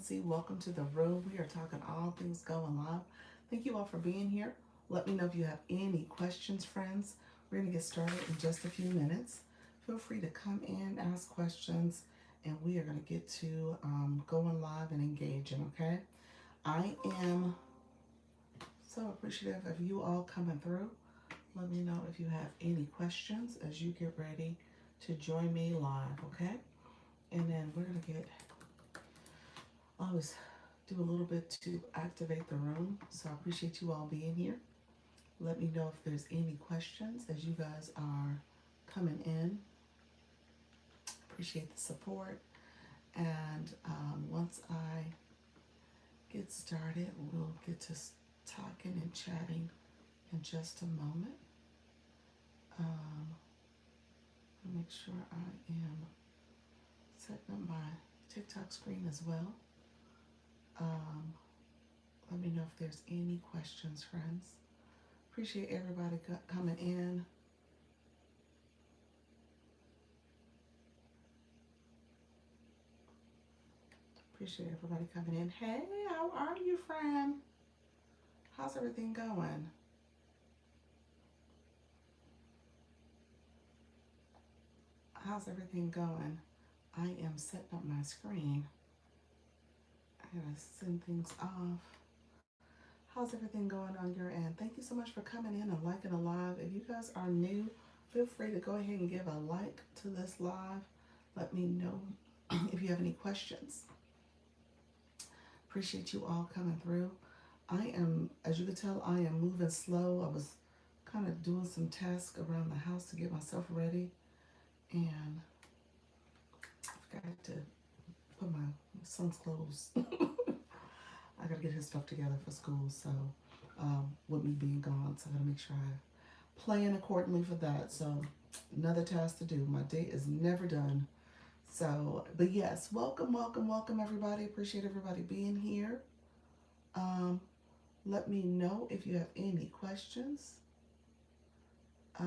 frequency. Welcome to the room. We are talking all things going live. Thank you all for being here. Let me know if you have any questions, friends. We're going to get started in just a few minutes. Feel free to come in, ask questions, and we are going to get to going live and engaging, okay? I am so appreciative of you all coming through. Let me know if you have any questions as you get ready to join me live, okay? And then we're going to get, I always do a little bit to activate the room. So I appreciate you all being here. Let me know if there's any questions as you guys are coming in. Appreciate the support. And once I get started, we'll get to talking and chatting in just a moment. Make sure I am setting up my TikTok screen as well. Let me know if there's any questions, friends. Appreciate everybody coming in. Appreciate everybody coming in. Hey, how are you, friend? How's everything going? How's everything going? I am setting up my screen. I gotta send things off. How's everything going on your end? Thank you so much for coming in and liking the live. If you guys are new, feel free to go ahead and give a like to this live. Let me know if you have any questions. Appreciate you all coming through. I am, as you can tell, I am moving slow. I was kind of doing some tasks around the house to get myself ready. And I forgot to put my son's clothes. I gotta get his stuff together for school, so with me being gone, so I gotta make sure I plan accordingly for that. So another task to do. My day is never done. So, but yes, welcome, welcome, welcome everybody. Appreciate everybody being here. Let me know if you have any questions. I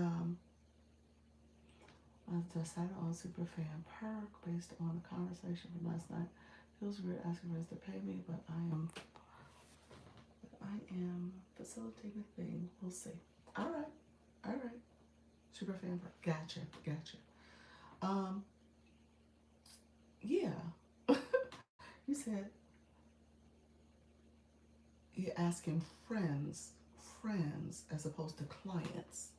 decided on Superfan Perk based on the conversation from last night. Feels weird asking friends to pay me, but I am facilitating a thing. We'll see. All right. Superfan Perk. Gotcha. Yeah. You said you're asking friends as opposed to clients.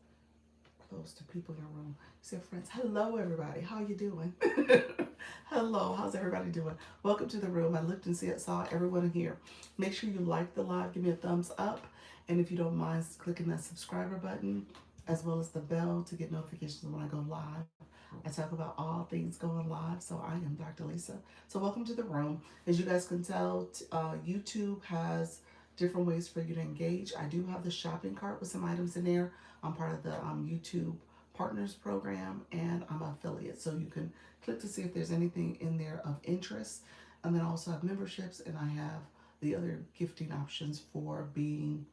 Close to people in your room. You said friends. Hello everybody. How you doing? Hello. How's everybody doing? Welcome to the room. I looked and saw everyone here. Make sure you like the live. Give me a thumbs up. And if you don't mind clicking that subscriber button as well as the bell to get notifications when I go live. I talk about all things going live. So I am Dr. Lisa. So welcome to the room. As you guys can tell, YouTube has different ways for you to engage. I do have the shopping cart with some items in there. I'm part of the YouTube Partners Program, and I'm an affiliate. So you can click to see if there's anything in there of interest. And then I also have memberships, and I have the other gifting options for being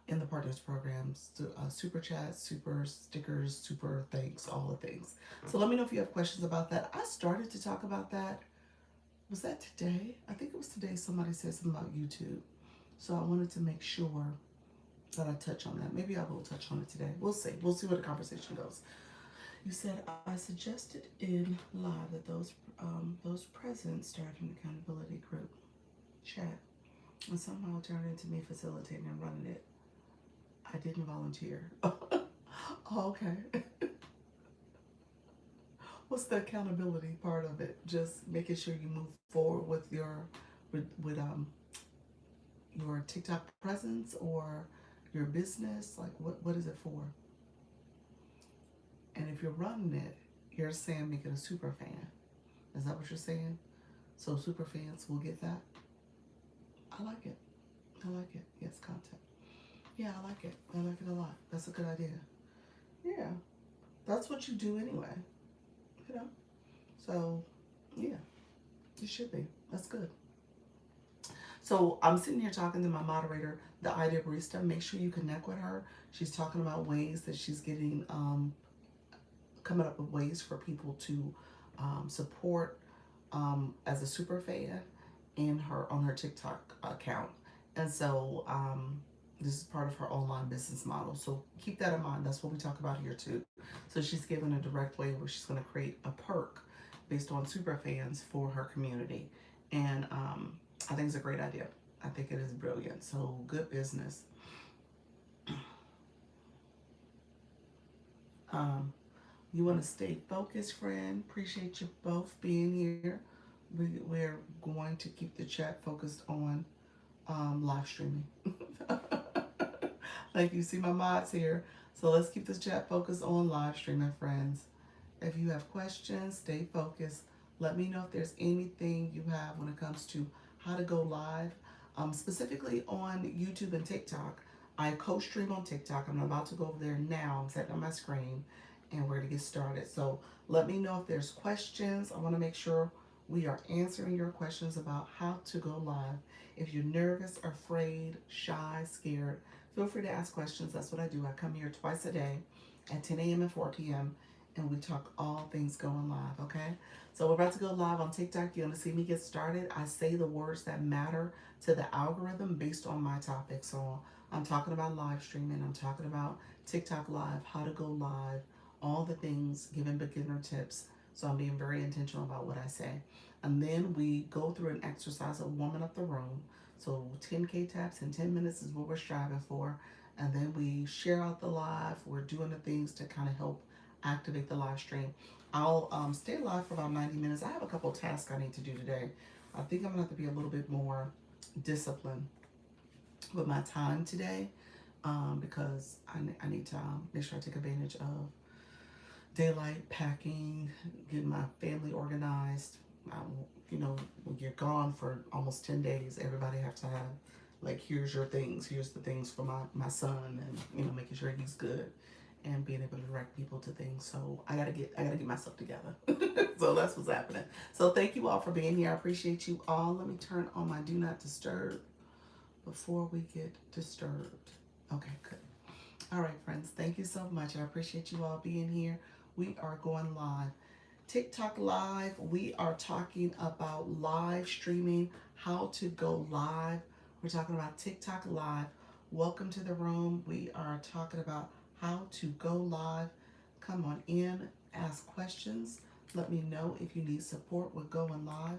in the Partners Programs. So, super chats, super stickers, super thanks, all the things. So let me know if you have questions about that. I started to talk about that. Was that today? I think it was today somebody said something about YouTube. So I wanted to make sure that I touch on that. Maybe I will touch on it today. We'll see. We'll see where the conversation goes. You said I suggested in live that those presidents started an accountability group chat and somehow turned into me facilitating and running it. I didn't volunteer. Okay. What's the accountability part of it? Just making sure you move forward with your your TikTok presence or your business. Like what is it for? And if you're running it, you're saying make it a super fan. Is that what you're saying? So super fans will get that. I like it. Yes, content. Yeah, I like it. I like it a lot. That's a good idea. Yeah, that's what you do anyway. You know. So yeah, it should be. That's good. So I'm sitting here talking to my moderator, the Idea Barista. Make sure you connect with her. She's talking about ways that she's getting, coming up with ways for people to support as a super fan. in her on her TikTok account. And so this is part of her online business model. So keep that in mind. That's what we talk about here too. So she's given a direct way where she's going to create a perk based on super fans for her community. And I think it's a great idea. I think it is brilliant. So good business. Um, you want to stay focused, friend. Appreciate you both being here. We're going to keep the chat focused on live streaming. Like you see my mods here. So let's keep this chat focused on live streaming, friends. If you have questions, stay focused. Let me know if there's anything you have when it comes to how to go live, specifically on YouTube and TikTok. I co-stream on TikTok. I'm about to go over there now. I'm setting up my screen and we're going to get started. So let me know if there's questions. I want to make sure we are answering your questions about how to go live. If you're nervous, afraid, shy, scared, feel free to ask questions. That's what I do. I come here twice a day at 10 a.m. and 4 p.m. and we talk all things going live, okay? So we're about to go live on TikTok. You're going to see me get started. I say the words that matter to the algorithm based on my topic. So I'm talking about live streaming. I'm talking about TikTok live, how to go live, all the things, giving beginner tips. So I'm being very intentional about what I say. And then we go through an exercise of warming up the room. So 10K taps in 10 minutes is what we're striving for. And then we share out the live. We're doing the things to kind of help activate the live stream. I'll stay live for about 90 minutes. I have a couple tasks I need to do today. I think I'm gonna have to be a little bit more disciplined with my time today because I need to make sure I take advantage of daylight, packing, getting my family organized. You know, when you're gone for almost 10 days, everybody have to have, like, here's your things, here's the things for my son, and, you know, making sure he's good and being able to direct people to things. So I gotta get myself together. So that's what's happening. So thank you all for being here. I appreciate you all. Let me turn on my do not disturb before we get disturbed. Okay, good. All right, friends, thank you so much. I appreciate you all being here. We are going live. TikTok live, we are talking about live streaming, how to go live. We're talking about TikTok live. Welcome to the room. We are talking about how to go live. Come on in, ask questions. Let me know if you need support with going live.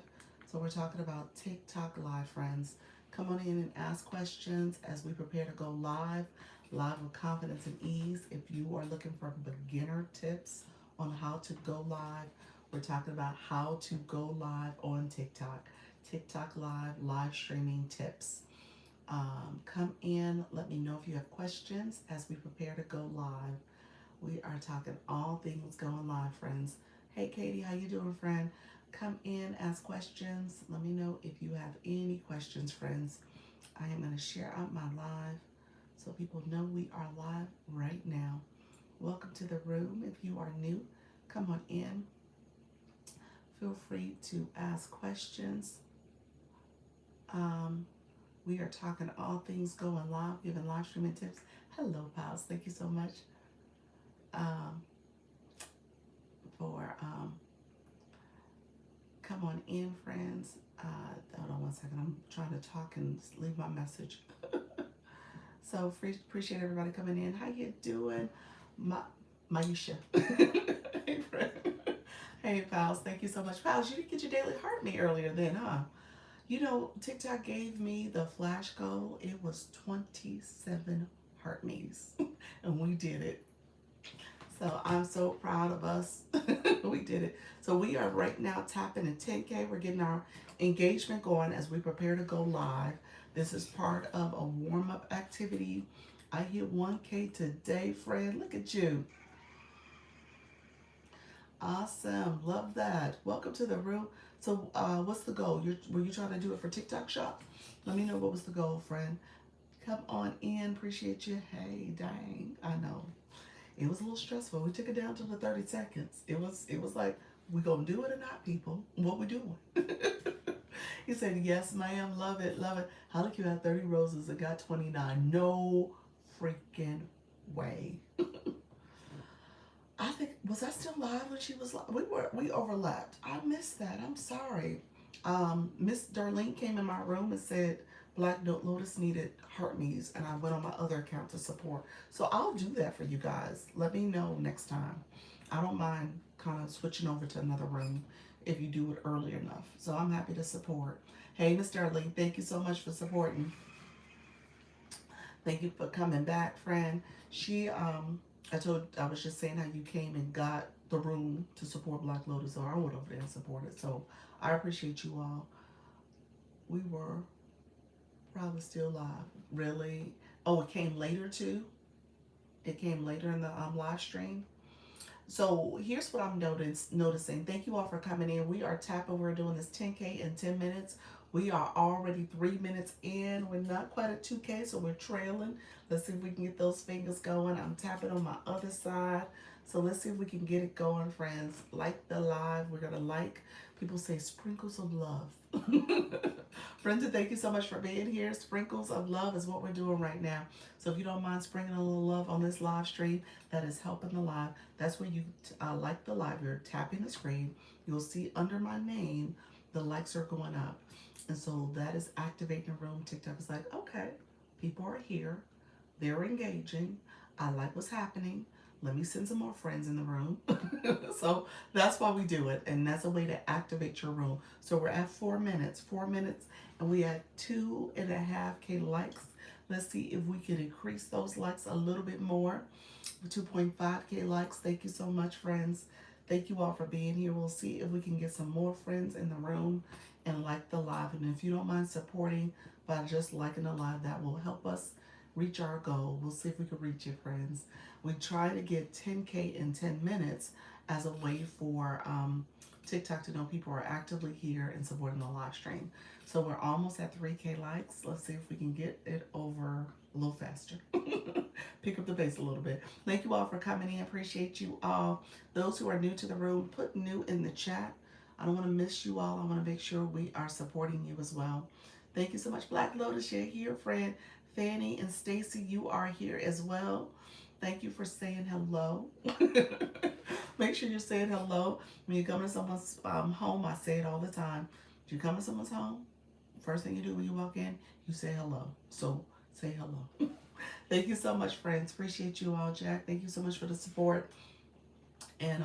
So we're talking about TikTok live, friends. Come on in and ask questions as we prepare to go live with confidence and ease. If you are looking for beginner tips on how to go live, we're talking about how to go live on TikTok live streaming tips. Come in, let me know if you have questions as we prepare to go live. We are talking all things going live, friends. Hey Katie, how you doing, friend? Come in, ask questions. Let me know if you have any questions, friends. I am going to share out my live so people know we are live right now. Welcome to the room. If you are new, come on in. Feel free to ask questions. We are talking all things going live, giving live streaming tips. Hello, pals. Thank you so much for come on in, friends. Hold on one second. I'm trying to talk and leave my message. So appreciate everybody coming in. How you doing, Maisha? Hey, friend. Hey, pals. Thank you so much, pals. You didn't get your daily heart me earlier, then, huh? You know, TikTok gave me the flash goal. It was 27 heart me's, and we did it. So I'm so proud of us. We did it. So we are right now tapping at 10K. We're getting our engagement going as we prepare to go live. This is part of a warm-up activity. I hit 1K today, friend. Look at you. Awesome. Love that. Welcome to the room. So what's the goal? Were you trying to do it for TikTok shop? Let me know what was the goal, friend. Come on in. Appreciate you. Hey, dang. I know. It was a little stressful. We took it down to the 30 seconds. It was like, we gonna do it or not, people? What we doing? He said, yes, ma'am. Love it. Love it. How did you have 30 roses and got 29? No freaking way. I think, was I still live when she was live? We overlapped. I missed that. I'm sorry. Miss Darlene came in my room and said Black Note Lotus needed heart knees, and I went on my other account to support. So I'll do that for you guys. Let me know next time. I don't mind kind of switching over to another room if you do it early enough. So I'm happy to support. Hey, Miss Darlene, thank you so much for supporting. Thank you for coming back, friend. I was just saying how you came and got the room to support Black Lotus, so I went over there and supported. So I appreciate you all. We were probably still live. Really? Oh, it came later too. It came later in the live stream. So here's what I'm noticing. Thank you all for coming in. We are tapping. We're doing this 10K in 10 minutes. We are already 3 minutes in. We're not quite at 2K, so we're trailing. Let's see if we can get those fingers going. I'm tapping on my other side. So let's see if we can get it going, friends. Like the live. We're going to like. People say sprinkles of love. Brenda, thank you so much for being here. Sprinkles of love is what we're doing right now. So if you don't mind sprinkling a little love on this live stream, that is helping the live. That's where you like the live. You're tapping the screen. You'll see under my name, the likes are going up. And so that is activating the room. TikTok is like, okay, people are here. They're engaging. I like what's happening. Let me send some more friends in the room. So that's why we do it. And that's a way to activate your room. So we're at 4 minutes, and we had 2.5K likes. Let's see if we can increase those likes a little bit more. 2.5K likes. Thank you so much, friends. Thank you all for being here. We'll see if we can get some more friends in the room and like the live. And if you don't mind supporting by just liking the live, that will help us reach our goal. We'll see if we can reach it, friends. We try to get 10K in 10 minutes as a way for TikTok to know people are actively here and supporting the live stream. So we're almost at 3K likes. Let's see if we can get it over a little faster. Pick up the pace a little bit. Thank you all for coming in. Appreciate you all. Those who are new to the room, put new in the chat. I don't want to miss you all. I want to make sure we are supporting you as well. Thank you so much. Black Lotus, you're here, friend. Fanny and Stacy, you are here as well. Thank you for saying hello. Make sure you're saying hello. When you come to someone's home, I say it all the time. If you come to someone's home, first thing you do when you walk in, you say hello. So say hello. Thank you so much, friends. Appreciate you all, Jack. Thank you so much for the support. And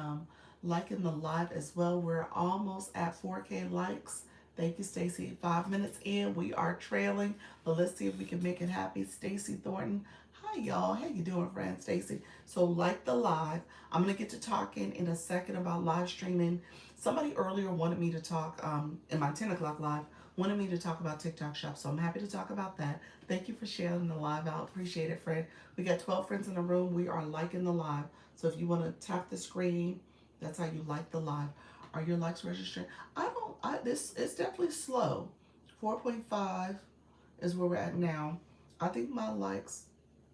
liking the live as well. We're almost at 4K likes. Thank you, Stacy. 5 minutes in, we are trailing, but let's see if we can make it happy. Stacy Thornton. Hi, y'all. How you doing, friend? Stacy. So like the live. I'm going to get to talking in a second about live streaming. Somebody earlier wanted me to talk in my 10 o'clock live, wanted me to talk about TikTok Shop, so I'm happy to talk about that. Thank you for sharing the live out. Appreciate it, friend. We got 12 friends in the room. We are liking the live. So if you want to tap the screen, that's how you like the live. Are your likes registered? This it's definitely slow. 4.5 is where we're at now. I think my likes,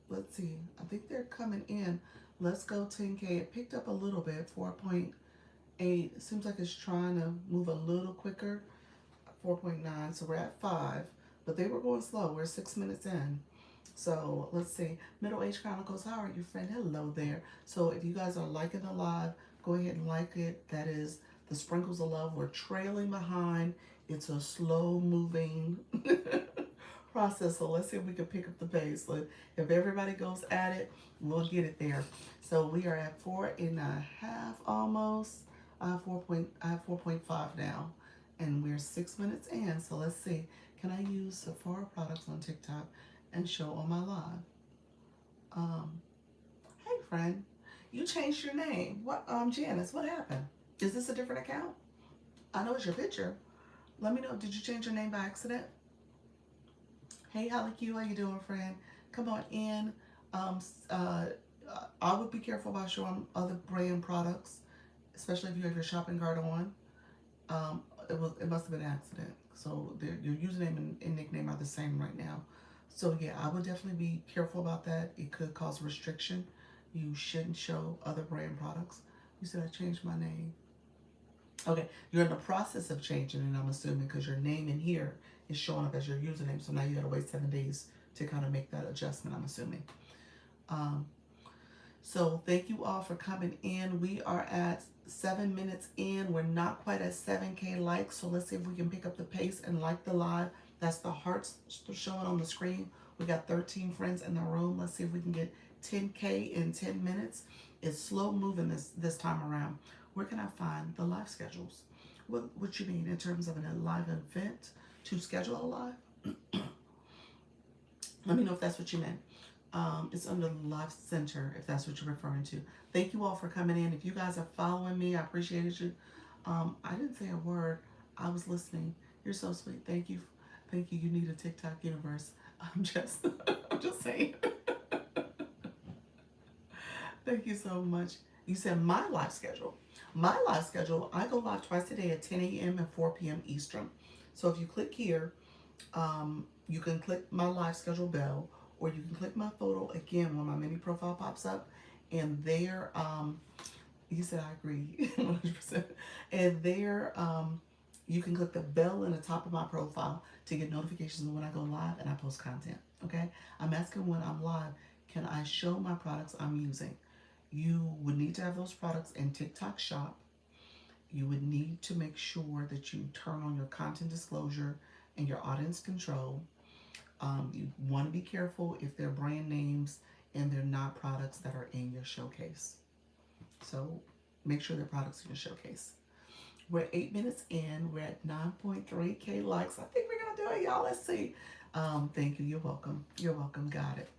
let's see, I think they're coming in. Let's go 10K. It picked up a little bit, 4.8. It seems like it's trying to move a little quicker. 4.9, so we're at 5. But they were going slow. We're 6 minutes in. So let's see. Middle Age Chronicles, how are you, friend? Hello there. So if you guys are liking the live, go ahead and like it. That is the Sprinkles of Love. We're trailing behind. It's a slow moving process. So let's see if we can pick up the pace. If everybody goes at it, we'll get it there. So we are at 4.5 almost. I have 4.5 now. And we're 6 minutes in. So let's see. Can I use Sephora products on TikTok and show on my live? Hey friend, you changed your name. What, Janice, what happened? Is this a different account? I know it's your picture. Let me know, did you change your name by accident? Hey, Holly Q, how you doing, friend? Come on in. I would be careful about showing other brand products, especially if you have your shopping cart on. It must have been an accident. So your username and nickname are the same right now. So yeah, I would definitely be careful about that. It could cause restriction. You shouldn't show other brand products. You said I changed my name. Okay, you're in the process of changing it, I'm assuming, because your name in here is showing up as your username. So now you gotta wait 7 days to kind of make that adjustment, I'm assuming. So thank you all for coming in. We are at 7 minutes in. We're not quite at 7K likes, so let's see if we can pick up the pace and like the live. That's the hearts showing on the screen. We got 13 friends in the room. Let's see if we can get 10K in 10 minutes. It's slow moving this time around. Where can I find the live schedules? What you mean in terms of a live event to schedule a live? Let me know if that's what you meant. It's under the Live Center, if that's what you're referring to. Thank you all for coming in. If you guys are following me, I appreciate you. I didn't say a word. I was listening. You're so sweet. Thank you. Thank you. You need a TikTok universe. I'm just saying. Thank you so much. You said my live schedule. My live schedule, I go live twice a day at 10 a.m. and 4 p.m. Eastern. So if you click here, you can click my live schedule bell, or you can click my photo again when my mini profile pops up, and there, you said I agree 100%. And there, you can click the bell in the top of my profile to get notifications when I go live and I post content. Okay, I'm asking when I'm live, can I show my products I'm using? You would need to have those products in TikTok Shop. You would need to make sure that you turn on your content disclosure and your audience control. You want to be careful if they're brand names and they're not products that are in your showcase. So make sure they're products in your showcase. We're 8 minutes in. We're at 9.3K likes. I think we're going to do it, y'all. Let's see. Thank you. You're welcome. You're welcome. Got it.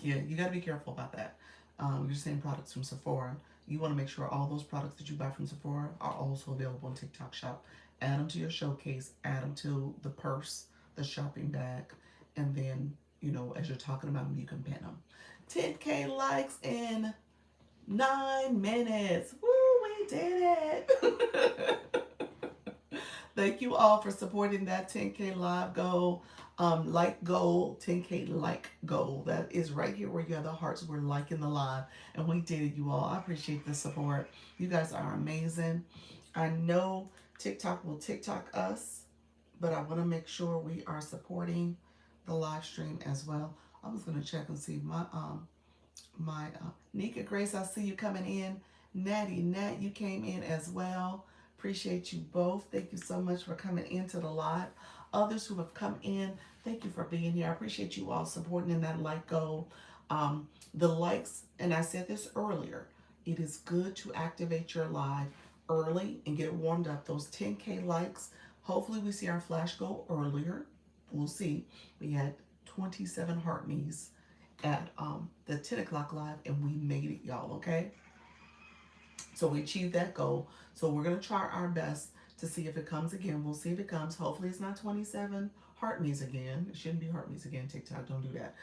Yeah, you got to be careful about that. You're saying products from Sephora. You want to make sure all those products that you buy from Sephora are also available in TikTok Shop. Add them to your showcase. Add them to the purse, the shopping bag, and then, you know, as you're talking about them, you can pin them. 10K likes in 9 minutes. Woo, we did it. Thank you all for supporting that 10K live goal. Like goal, 10K like goal. That is right here where you have the hearts. We're liking the live, and we did it, you all. I appreciate the support. You guys are amazing. I know TikTok will TikTok us, but I want to make sure we are supporting the live stream as well. I was going to check and see my Nika Grace, I see you coming in. Natty Nat, you came in as well. Appreciate you both. Thank you so much for coming into the live. Others who have come in, thank you for being here. I appreciate you all supporting in that like goal. The likes, and I said this earlier, it is good to activate your live early and get it warmed up. Those 10K likes, hopefully we see our flash go earlier. We'll see. We had 27 heart me's at the 10 o'clock live, and we made it, y'all, okay? So we achieved that goal. So we're going to try our best to see if it comes again. We'll see if it comes. Hopefully it's not 27 heart me's again. It shouldn't be heart me's again. TikTok, don't do that.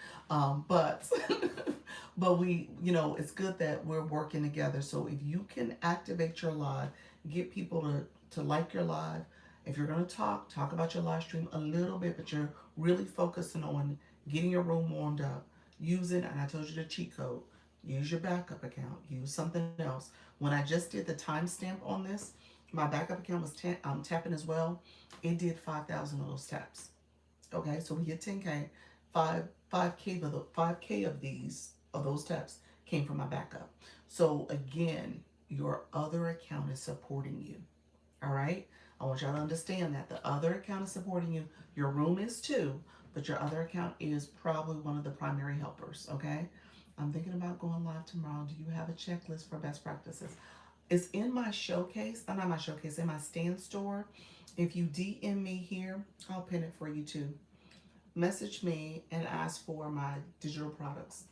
But we, you know, it's good that we're working together. So if you can activate your live, get people to like your live. If you're going to talk about your live stream a little bit, but you're really focusing on getting your room warmed up, using, and I told you the cheat code, use your backup account, use something else. When I just did the timestamp on this, my backup account was tapping as well. It did 5,000 of those taps. Okay, so we get 10K, 5K of those taps came from my backup. So again, your other account is supporting you. All right, I want y'all to understand that the other account is supporting you. Your room is too, but your other account is probably one of the primary helpers. Okay, I'm thinking about going live tomorrow. Do you have a checklist for best practices? It's in my showcase, not my showcase, in my stand store. If you DM me here, I'll pin it for you too. Message me and ask for my digital products.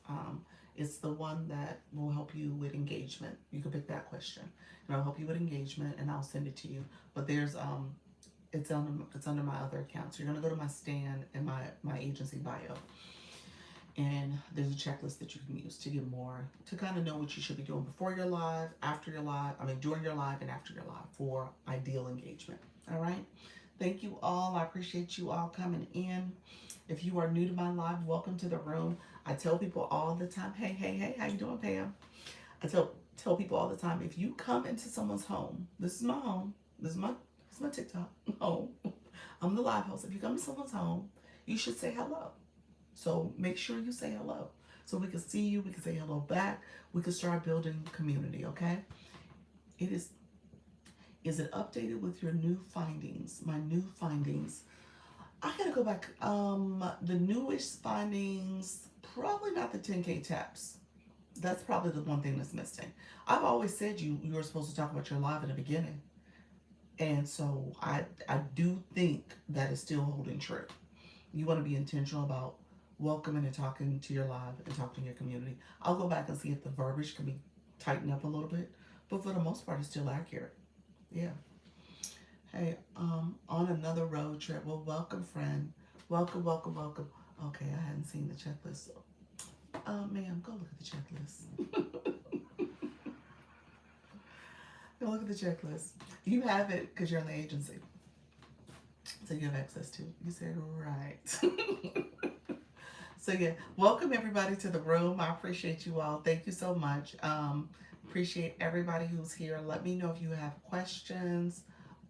It's the one that will help you with engagement. You can pick that question, and I'll help you with engagement, and I'll send it to you. But there's it's under my other account. So you're gonna go to my stand and my agency bio. And there's a checklist that you can use to get more, to kind of know what you should be doing before your live, after your live, during your live and after your live for ideal engagement. All right. Thank you all. I appreciate you all coming in. If you are new to my live, welcome to the room. I tell people all the time, hey, how you doing, Pam? I tell people all the time, if you come into someone's home, this is my home, this is my TikTok home. I'm the live host. If you come to someone's home, you should say hello. So make sure you say hello so we can see you, we can say hello back, we can start building community, okay? It is it updated with your new findings? My new findings. I gotta go back. The newest findings, probably not the 10K taps. That's probably the one thing that's missing. I've always said you were supposed to talk about your live in the beginning. And so I do think that is still holding true. You want to be intentional about welcoming and talking to your live and talking to your community. I'll go back and see if the verbiage can be tightened up a little bit, but for the most part, it's still accurate. Yeah. Hey, on another road trip. Well, welcome, friend. Welcome, welcome, welcome. Okay, I hadn't seen the checklist. So, ma'am, go look at the checklist. Go look at the checklist. You have it because you're in the agency, so you have access to it. You said right. So yeah, welcome everybody to the room. I appreciate you all. Thank you so much. Appreciate everybody who's here. Let me know if you have questions.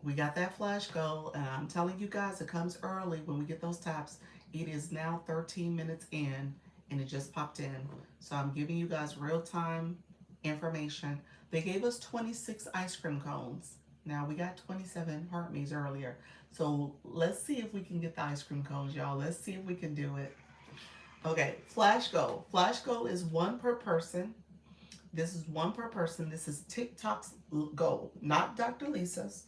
We got that flash goal, and I'm telling you guys, it comes early when we get those taps. It is now 13 minutes in, and it just popped in. So I'm giving you guys real-time information. They gave us 26 ice cream cones. Now we got 27 heart me's earlier. So let's see if we can get the ice cream cones, y'all. Let's see if we can do it. Okay, flash goal. Flash goal is one per person. This is one per person. This is TikTok's goal, not Dr. Lisa's.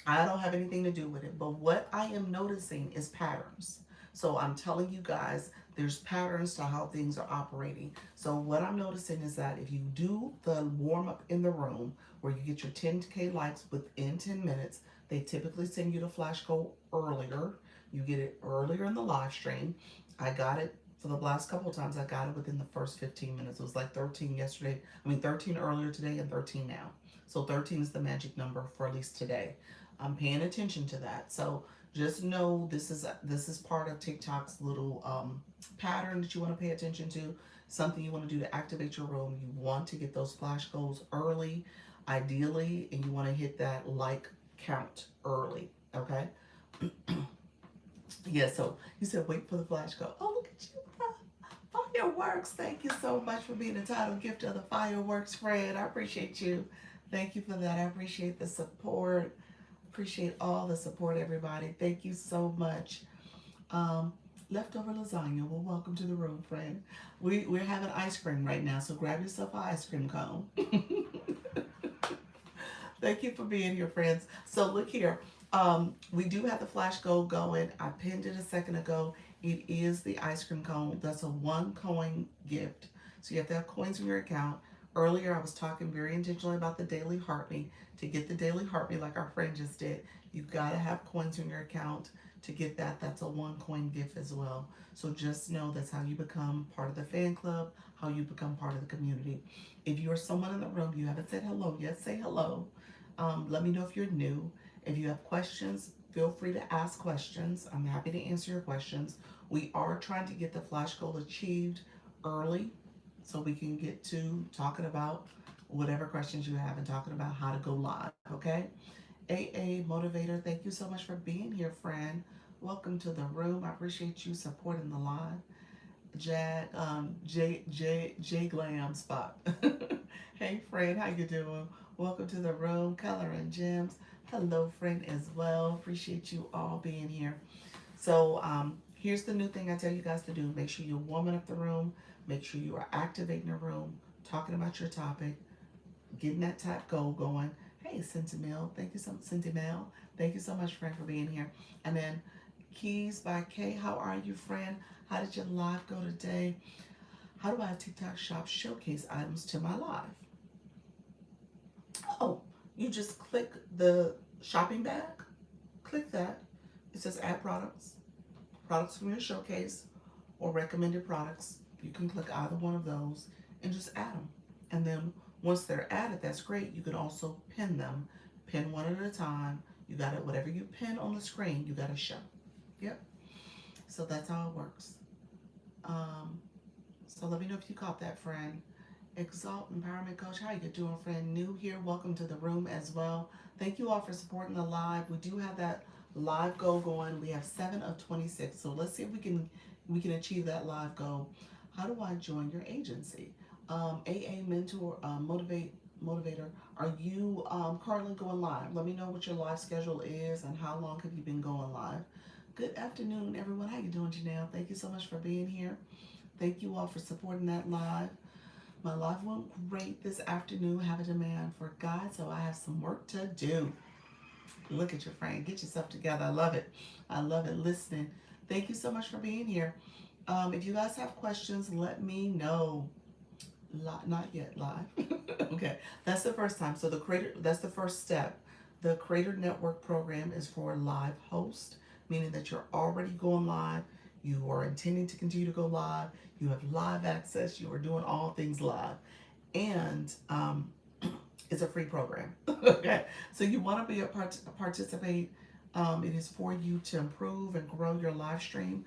I don't have anything to do with it. But what I am noticing is patterns. So I'm telling you guys, there's patterns to how things are operating. So what I'm noticing is that if you do the warm up in the room where you get your 10K likes within 10 minutes, they typically send you the flash goal earlier. You get it earlier in the live stream. I got it for the last couple of times. I got it within the first 15 minutes. It was like 13 yesterday. 13 earlier today and 13 now. So 13 is the magic number for at least today. I'm paying attention to that. So just know this is part of TikTok's little pattern that you want to pay attention to. Something you want to do to activate your room. You want to get those flash goals early, ideally, and you want to hit that like count early. Okay. Yeah. So you said wait for the flash goal. Oh, look at you. Fireworks. Thank you so much for being the title gift of the fireworks, Fred. I appreciate you. Thank you for that. I appreciate the support. Appreciate all the support, everybody. Thank you so much. Leftover lasagna. Well, welcome to the room, friend. We're having ice cream right now, so grab yourself an ice cream cone. Thank you for being here, friends. So look here. We do have the flash goal going. I pinned it a second ago. It is the ice cream cone. That's a 1 coin gift. So you have to have coins in your account. Earlier, I was talking very intentionally about the daily heartbeat. To get the daily heartbeat like our friend just did, you've got to have coins in your account to get that. That's a 1 coin gift as well. So just know that's how you become part of the fan club, how you become part of the community. If you are someone in the room, you haven't said hello yet, say hello. Let me know if you're new. If you have questions, feel free to ask questions. I'm happy to answer your questions. We are trying to get the flash goal achieved early so we can get to talking about whatever questions you have and talking about how to go live, okay? AA Motivator, thank you so much for being here, friend. Welcome to the room. I appreciate you supporting the live. J Glam Spot. Hey, friend, how you doing? Welcome to the room. Color and Gems. Hello, friend, as well. Appreciate you all being here. So here's the new thing I tell you guys to do. Make sure you're warming up the room. Make sure you are activating the room, talking about your topic, getting that tap goal going. Hey, Sentimel, thank you so much, Sentimel. Thank you so much, friend, for being here. And then Keys by Kay, how are you, friend? How did your live go today? How do I TikTok shop showcase items to my live? Oh, you just click the shopping bag, click that. It says add products, products from your showcase, or recommended products. You can click either one of those and just add them. And then once they're added, that's great. You can also pin them. Pin one at a time. You got it. Whatever you pin on the screen, you got to show. Yep. So that's how it works. So let me know if you caught that, friend. Exalt Empowerment Coach, how you doing, friend? New here, welcome to the room as well. Thank you all for supporting the live. We do have that live goal going. We have 7 of 26. So let's see if we can achieve that live goal. How do I join your agency? AA Mentor, Motivate Motivator, are you currently going live? Let me know what your live schedule is and how long have you been going live. Good afternoon, everyone. How you doing, Janelle? Thank you so much for being here. Thank you all for supporting that live. My live went great this afternoon. Have a demand for God, so I have some work to do. Look at your friend. Get yourself together. I love it. I love it. Listening. Thank you so much for being here. If you guys have questions, let me know. Not yet live. Okay, that's the first time. So the creator, that's the first step. The Creator Network program is for live host, meaning that you're already going live. You are intending to continue to go live. You have live access. You are doing all things live, and it's a free program. Okay, so you want to be participate. It is for you to improve and grow your live stream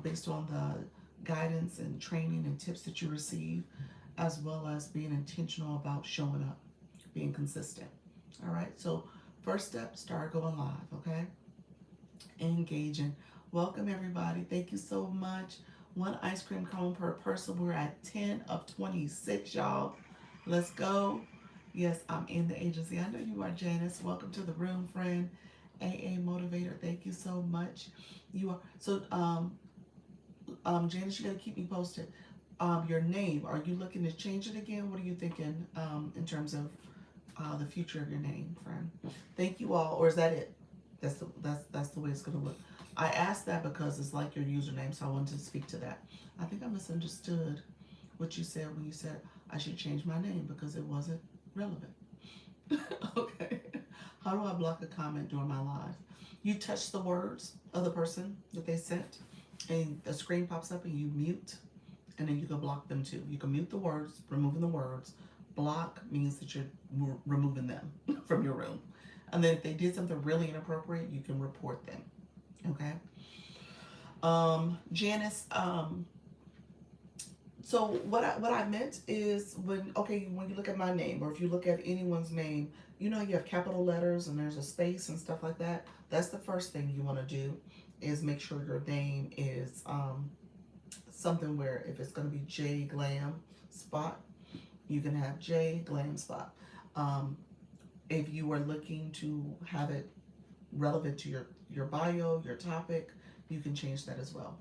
based on the guidance and training and tips that you receive, as well as being intentional about showing up, being consistent. All right, so first step, start going live, okay? Engaging. Welcome, everybody. Thank you so much. One ice cream cone per person. We're at 10 of 26, y'all. Let's go. Yes, I'm in the agency. I know you are, Janice. Welcome to the room, friend. AA Motivator. Thank you so much. You are so Janice, you gotta keep me posted. Your name, are you looking to change it again? What are you thinking in terms of the future of your name, friend? Thank you all, or is that it? That's the way it's gonna look. I asked that because it's like your username, so I wanted to speak to that. I think I misunderstood what you said when you said I should change my name because it wasn't relevant. Okay. How do I block a comment during my live? You touch the words of the person that they sent, and a screen pops up, and you mute, and then you can block them too. You can mute the words, removing the words. Block means that you're removing them from your room. And then if they did something really inappropriate, you can report them. Okay. Janice, so what I meant is when you look at my name, or if you look at anyone's name, you know you have capital letters and there's a space and stuff like that. That's the first thing you want to do, is make sure your name is something where if it's going to be J Glam Spot, you can have J Glam Spot. If you are looking to have it relevant to your bio, your topic, you can change that as well.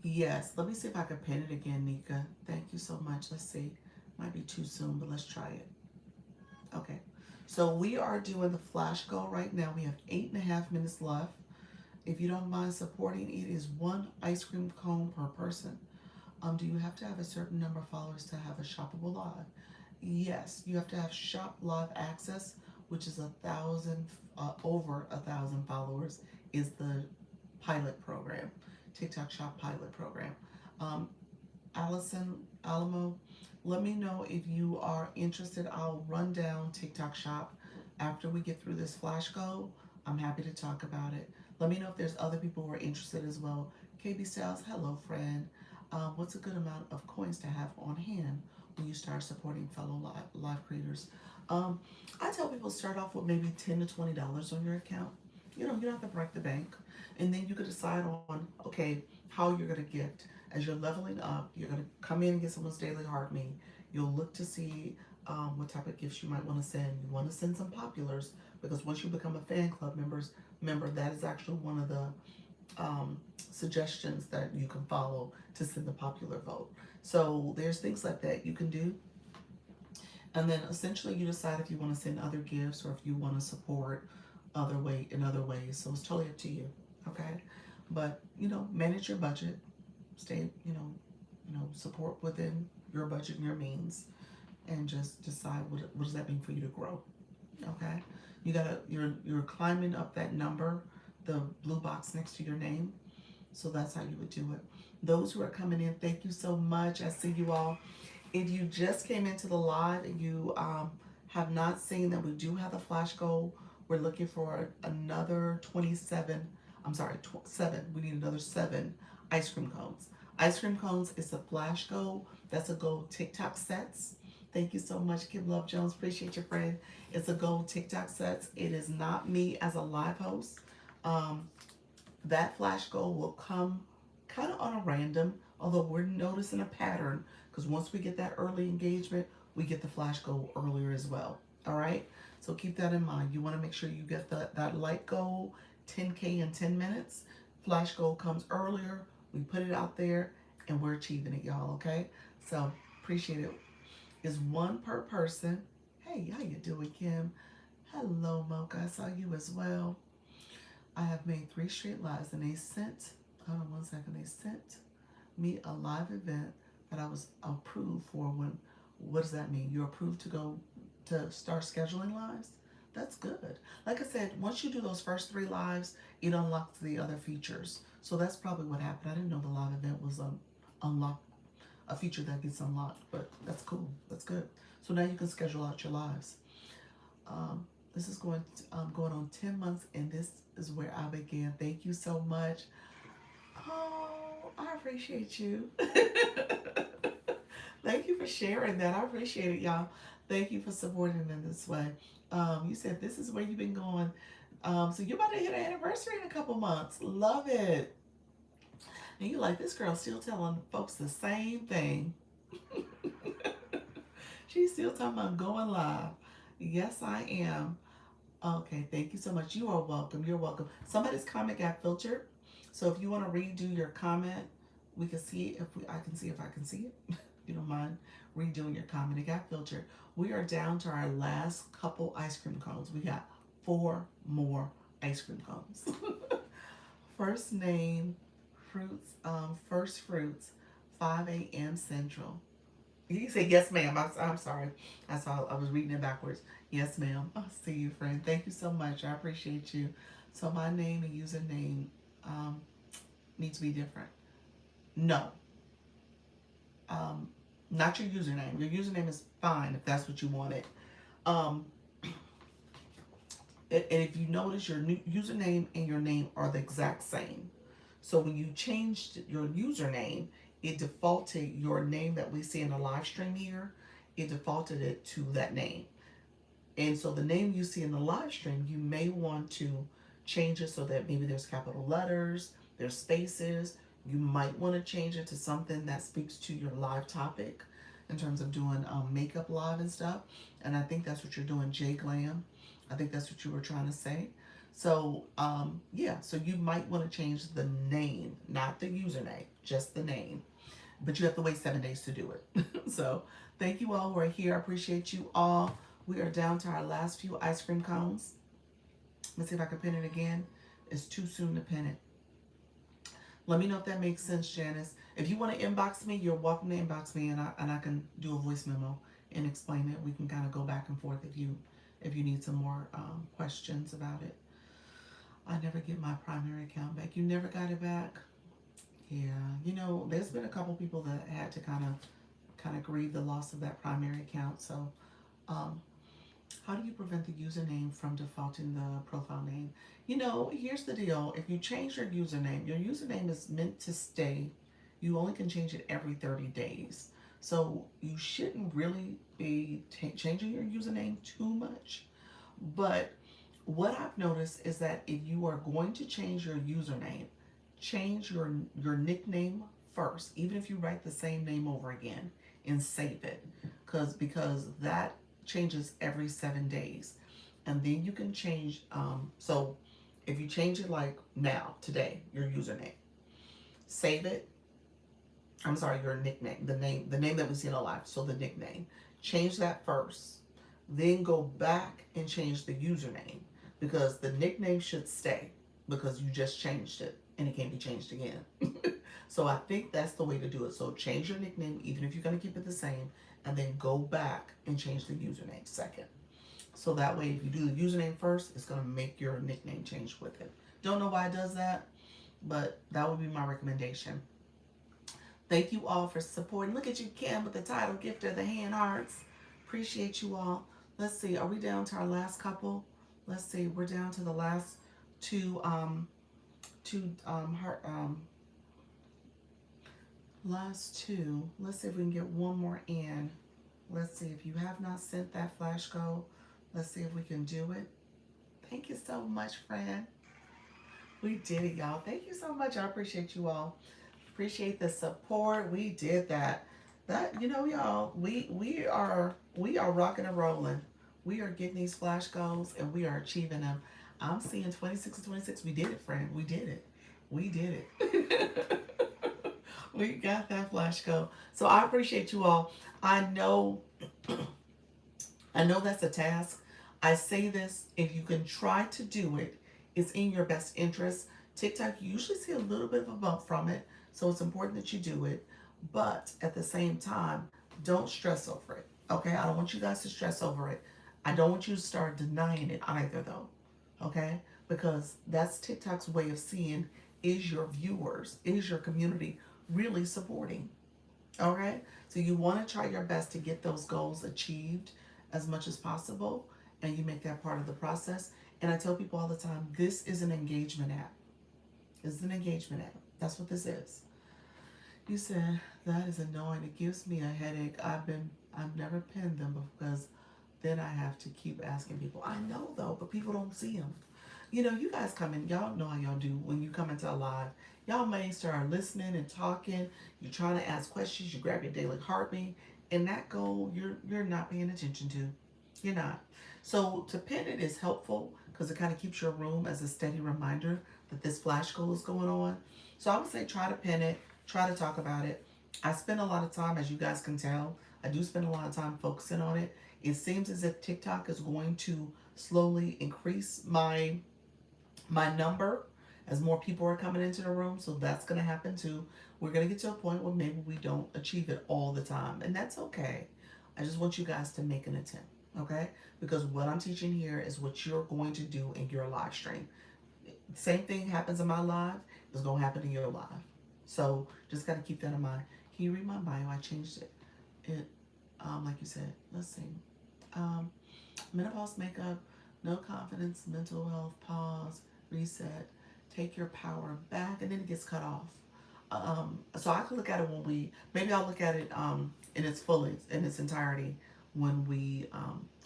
Yes, let me see if I can pin it again, Nika. Thank you so much. Let's see. Might be too soon, but let's try it. Okay. So we are doing the flash goal right now. We have 8.5 minutes left. If you don't mind supporting, it is one ice cream cone per person. Do you have to have a certain number of followers to have a shoppable live? Yes, you have to have shop live access, which is 1,000, over 1,000 followers is the pilot program, TikTok Shop pilot program. Allison Alamo, let me know if you are interested. I'll run down TikTok Shop after we get through this flash goal. I'm happy to talk about it. Let me know if there's other people who are interested as well. KB Styles, hello friend. What's a good amount of coins to have on hand when you start supporting fellow live creators? I tell people start off with maybe $10 to $20 on your account. You don't have to break the bank. And then you could decide on, okay, how you're gonna gift. As you're leveling up, you're gonna come in and get someone's daily heart me. You'll look to see what type of gifts you might wanna send. You wanna send some populars, because once you become a fan club member, that is actually one of the suggestions that you can follow to send the popular vote. So there's things like that you can do. And then essentially you decide if you want to send other gifts or if you want to support in other ways. So it's totally up to you. Okay. But manage your budget, stay, support within your budget and your means, and just decide what does that mean for you to grow. Okay. You're climbing up that number, the blue box next to your name. So that's how you would do it. Those who are coming in, thank you so much. I see you all. If you just came into the live and you have not seen that we do have a flash goal, we're looking for another 7. We need another 7 ice cream cones. Ice cream cones is a flash goal. That's a goal TikTok sets. Thank you so much, Kim Love Jones. Appreciate your friend. It's a goal TikTok sets. It is not me as a live host. That flash goal will come kind of on a random, although we're noticing a pattern, because once we get that early engagement, we get the flash goal earlier as well. All right. So keep that in mind. You want to make sure you get that light goal, 10K in 10 minutes. Flash goal comes earlier. We put it out there and we're achieving it, y'all. Okay. So appreciate it. Is one per person. Hey, how you doing, Kim? Hello, Mocha. I saw you as well. I have made 3 straight lives and they sent, hold on one second, they sent me a live event that I was approved for. When, what does that mean? You're approved to go to start scheduling lives? That's good. Like I said, once you do those first 3 lives, it unlocks the other features. So that's probably what happened. I didn't know the live event was unlocked, a feature that gets unlocked, but that's cool. That's good. So now you can schedule out your lives. This is going on 10 months, and this is where I began. Thank you so much. Oh, I appreciate you. Thank you for sharing that. I appreciate it, y'all. Thank you for supporting in this way. You said this is where you've been going. So you're about to hit an anniversary in a couple months. Love it. And you're like, this girl's still telling folks the same thing. She's still talking about going live. Yes, I am. Okay, thank you so much. You are welcome. You're welcome. Somebody's comment got filtered. So if you want to redo your comment, we can see if I can see if I can see it. You don't mind redoing your comment. It got filtered. We are down to our last couple ice cream cones. We got 4 more ice cream cones. First name, fruits, first fruits, 5 a.m. Central. You can say yes, ma'am. I'm sorry. I was reading it backwards. Yes, ma'am. I'll see you, friend. Thank you so much. I appreciate you. So my name and username need to be different. No. Not your username. Your username is fine if that's what you wanted. And if you notice, your new username and your name are the exact same. So when you changed your username, it defaulted your name that we see in the live stream here. It defaulted it to that name. And so the name you see in the live stream, you may want to change it so that maybe there's capital letters, there's spaces. You might want to change it to something that speaks to your live topic in terms of doing makeup live and stuff. And I think that's what you're doing, J Glam. I think that's what you were trying to say. So, yeah, so you might want to change the name, not the username, just the name. But you have to wait 7 days to do it. So, thank you all who are here. I appreciate you all. We are down to our last few ice cream cones. Let's see if I can pin it again. It's too soon to pin it. Let me know if that makes sense, Janice. If you want to inbox me, you're welcome to inbox me, and I can do a voice memo and explain it. We can kind of go back and forth if you need some more questions about it. I never get my primary account back. You never got it back? Yeah, you know, there's been a couple people that had to kind of grieve the loss of that primary account. So, how do you prevent the username from defaulting the profile name? You know, here's the deal. If you change your username is meant to stay. You only can change it every 30 days. So you shouldn't really be changing your username too much. But what I've noticed is that if you are going to change your username, change your nickname first, even if you write the same name over again, and save it, because that changes every 7 days. And then you can change, so if you change it like now, today, your username, save it. I'm sorry, your nickname, the name that we see in our life. So the nickname, change that first, then go back and change the username, because the nickname should stay because you just changed it and it can't be changed again. So I think that's the way to do it. So change your nickname, even if you're going to keep it the same, and then go back and change the username second. So that way, if you do the username first, it's going to make your nickname change with it. Don't know why it does that, but that would be my recommendation. Thank you all for supporting. Look at you, Kim, with the title gift of the hand hearts. Appreciate you all. Let's see, are we down to our last couple? Let's see, we're down to the last two last two. Let's see if we can get one more in. Let's see, if you have not sent that flash code, let's see if we can do it. Thank you so much, friend. We did it, y'all. Thank you so much. I appreciate you all. Appreciate the support. We did that. That, y'all, we are rocking and rolling. We are getting these flash goals and we are achieving them. I'm seeing 26 and 26. We did it, friend. We did it. We did it. We got that flash goal. So I appreciate you all. I know I know that's a task. I say this, if you can try to do it, it's in your best interest. TikTok, you usually see a little bit of a bump from it, so it's important that you do it. But at the same time, don't stress over it. Okay? I don't want you guys to stress over it. I don't want you to start denying it either, though. Okay? Because that's TikTok's way of seeing, is your viewers, is your community really supporting? All right. So you want to try your best to get those goals achieved as much as possible, and you make that part of the process. And I tell people all the time, this is an engagement app. This is an engagement app. That's what this is. You said that is annoying. It gives me a headache. I've never pinned them because then I have to keep asking people. I know though, but people don't see them. You guys come in, y'all know how y'all do when you come into a live. Y'all may start listening and talking. You're trying to ask questions. You grab your daily heartbeat, and that goal you're not paying attention to. You're not. So to pin it is helpful because it kind of keeps your room as a steady reminder that this flash goal is going on. So I would say try to pin it. Try to talk about it. I spend a lot of time, as you guys can tell, I do spend a lot of time focusing on it. It seems as if TikTok is going to slowly increase my number as more people are coming into the room. So that's going to happen too. We're going to get to a point where maybe we don't achieve it all the time, and that's okay. I just want you guys to make an attempt, okay? Because what I'm teaching here is what you're going to do in your live stream. Same thing happens in my live is going to happen in your live. So just got to keep that in mind. Can you read my bio? I changed it. Like you said, let's see. Um, Menopause makeup, no confidence, mental health, pause, reset, take your power back, and then it gets cut off. So I could look at it maybe I'll look at it in its fullest, in its entirety when we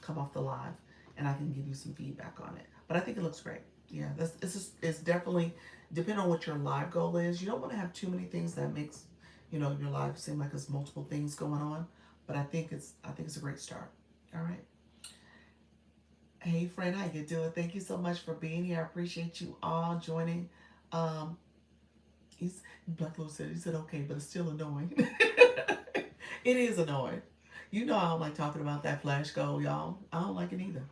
come off the live, and I can give you some feedback on it. But I think it looks great. Yeah, it's definitely, depending on what your live goal is. You don't want to have too many things that makes, your live seem like there's multiple things going on. But I think it's a great start. All right. Hey friend, how you doing? Thank you so much for being here. I appreciate you all joining. Um, Black Lord said, he said okay, but it's still annoying. It is annoying. I don't like talking about that flash goal, y'all. I don't like it either.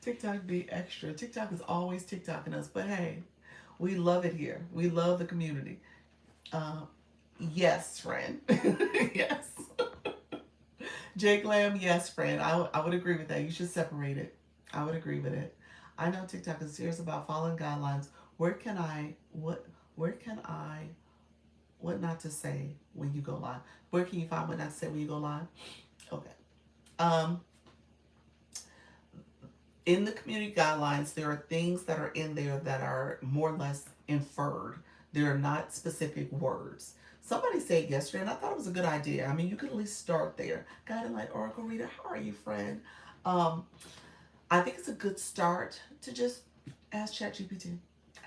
TikTok be extra. TikTok is always TikToking us, but hey, we love it here. We love the community. Uh, yes, friend. Yes. Jake Lamb, yes, friend. I would agree with that. You should separate it. I would agree with it. I know TikTok is serious about following guidelines. Where can I, what not to say when you go live? Where can you find what not to say when you go live? Okay. Um, in the community guidelines, there are things that are in there that are more or less inferred. They're not specific words. Somebody said yesterday, and I thought it was a good idea. I mean, you could at least start there. Guiding Light Oracle Reader, how are you, friend? I think it's a good start to just ask ChatGPT,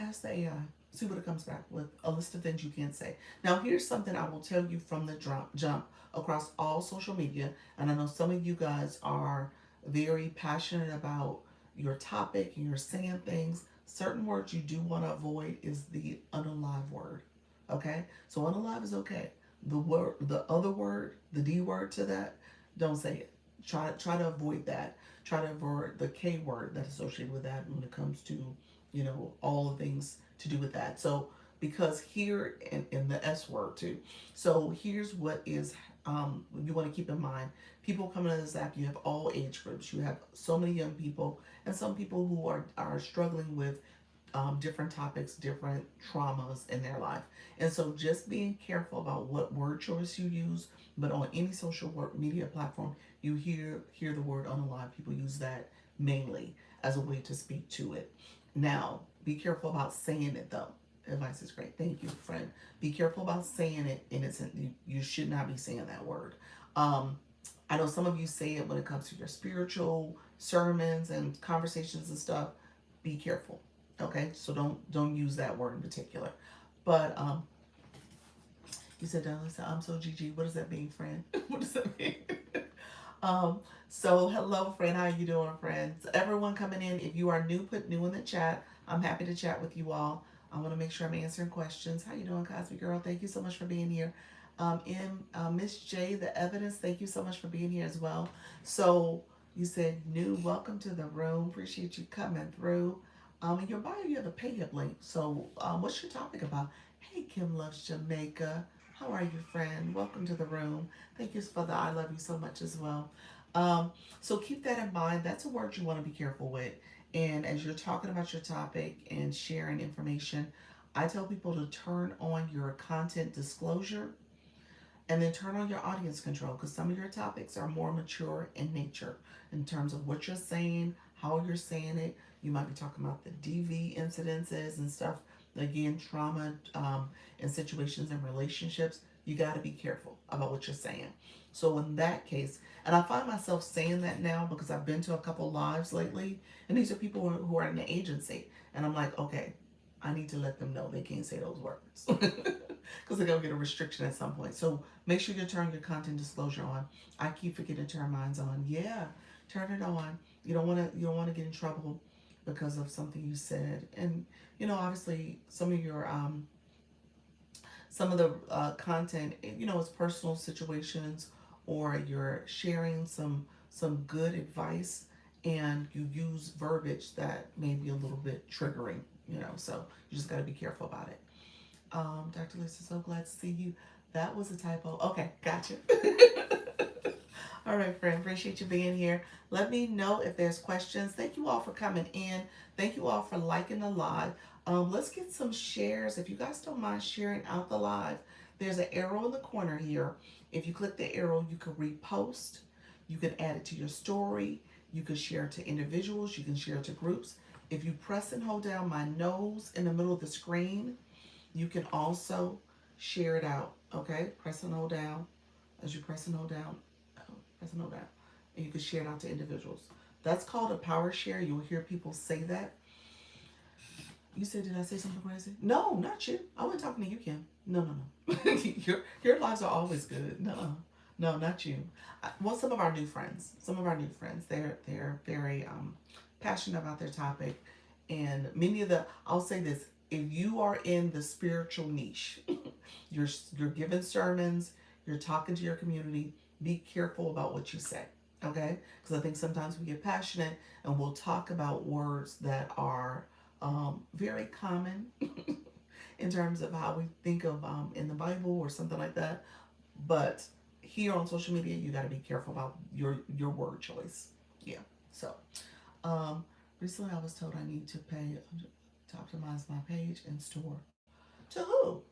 ask the AI, see what it comes back with, a list of things you can say. Now, here's something I will tell you from the jump across all social media, and I know some of you guys are very passionate about your topic and you're saying things. Certain words you do want to avoid is the unalive word. Okay? So unalive is okay. The other word, the D word to that, don't say it. Try to avoid that. Try to avoid the K word that's associated with that when it comes to, all the things to do with that. So because here in the S word too. So here's what is you want to keep in mind. People coming to this app, you have all age groups. You have so many young people and some people who are struggling with different topics, different traumas in their life. And so just being careful about what word choice you use, but on any social media platform, you hear the word unalive. People use that mainly as a way to speak to it. Now, be careful about saying it though. Advice is great. Thank you, friend. Be careful about saying it, and you should not be saying that word. I know some of you say it when it comes to your spiritual sermons and conversations and stuff. Be careful. Okay, so don't use that word in particular. But You said, Dallas, I'm so GG. What does that mean, friend? What does that mean? um, so hello, friend. How you doing, friends? Everyone coming in, if you are new, put new in the chat. I'm happy to chat with you all. I want to make sure I'm answering questions. How you doing, Cosby Girl? Thank you so much for being here. Miss J, the evidence, thank you so much for being here as well. So you said new, welcome to the room. Appreciate you coming through. In your bio, you have a pay up link. So what's your topic about? Hey, Kim loves Jamaica. How are you, friend? Welcome to the room. Thank you for the I love you so much as well. Um, so keep that in mind. That's a word you want to be careful with. And as you're talking about your topic and sharing information, I tell people to turn on your content disclosure and then turn on your audience control because some of your topics are more mature in nature in terms of what you're saying, how you're saying it. You might be talking about the DV incidences and stuff. Again, trauma and situations and relationships. You got to be careful about what you're saying. So in that case, and I find myself saying that now because I've been to a couple lives lately, and these are people who are in the agency, and I'm like, okay, I need to let them know they can't say those words because they're gonna get a restriction at some point. So make sure you turn your content disclosure on. I keep forgetting to turn mine on. Yeah, turn it on. You don't wanna get in trouble because of something you said. And obviously some of the content, it's personal situations, or you're sharing some good advice, and you use verbiage that may be a little bit triggering. So you just got to be careful about it. Dr. Lisa, so glad to see you. That was a typo. Okay, gotcha. All right, friend. Appreciate you being here. Let me know if there's questions. Thank you all for coming in. Thank you all for liking the live. Let's get some shares. If you guys don't mind sharing out the live, there's an arrow in the corner here. If you click the arrow, you can repost. You can add it to your story. You can share it to individuals. You can share it to groups. If you press and hold down my nose in the middle of the screen, you can also share it out. Okay, press and hold down. As you press and hold down, press and hold down, and you can share it out to individuals. That's called a power share. You'll hear people say that. You said, did I say something crazy? No, not you. I wasn't talking to you, Kim. No, no, no. your lives are always good. No, no, not you. Well, some of our new friends. They're very passionate about their topic, and many of the. I'll say this: if you are in the spiritual niche, you're giving sermons, you're talking to your community. Be careful about what you say, okay? Because I think sometimes we get passionate and we'll talk about words that are very common in terms of how we think of in the Bible or something like that. But here on social media, you got to be careful about your word choice. Yeah. So um, recently, I was told I need to pay to optimize my page and store. To who?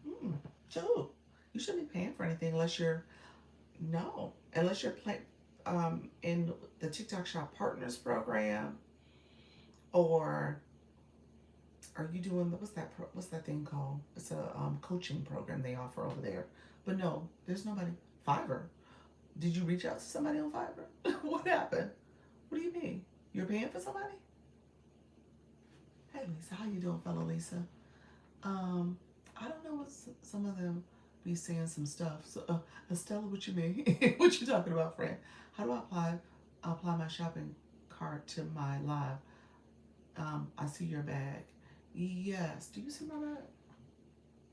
Mm, to who? You shouldn't be paying for anything unless you're no, unless you're in the TikTok Shop Partners program, or are you doing what's that thing called? It's a coaching program they offer over there. But no, there's nobody. Fiverr. Did you reach out to somebody on Fiverr? What happened? What do you mean? You're paying for somebody? Hey Lisa, how you doing, fellow Lisa? Um, I don't know what some of them be saying some stuff. So, Estella, what you mean? What you talking about, friend? How do I apply my shopping cart to my live? I see your bag. Yes. Do you see my bag?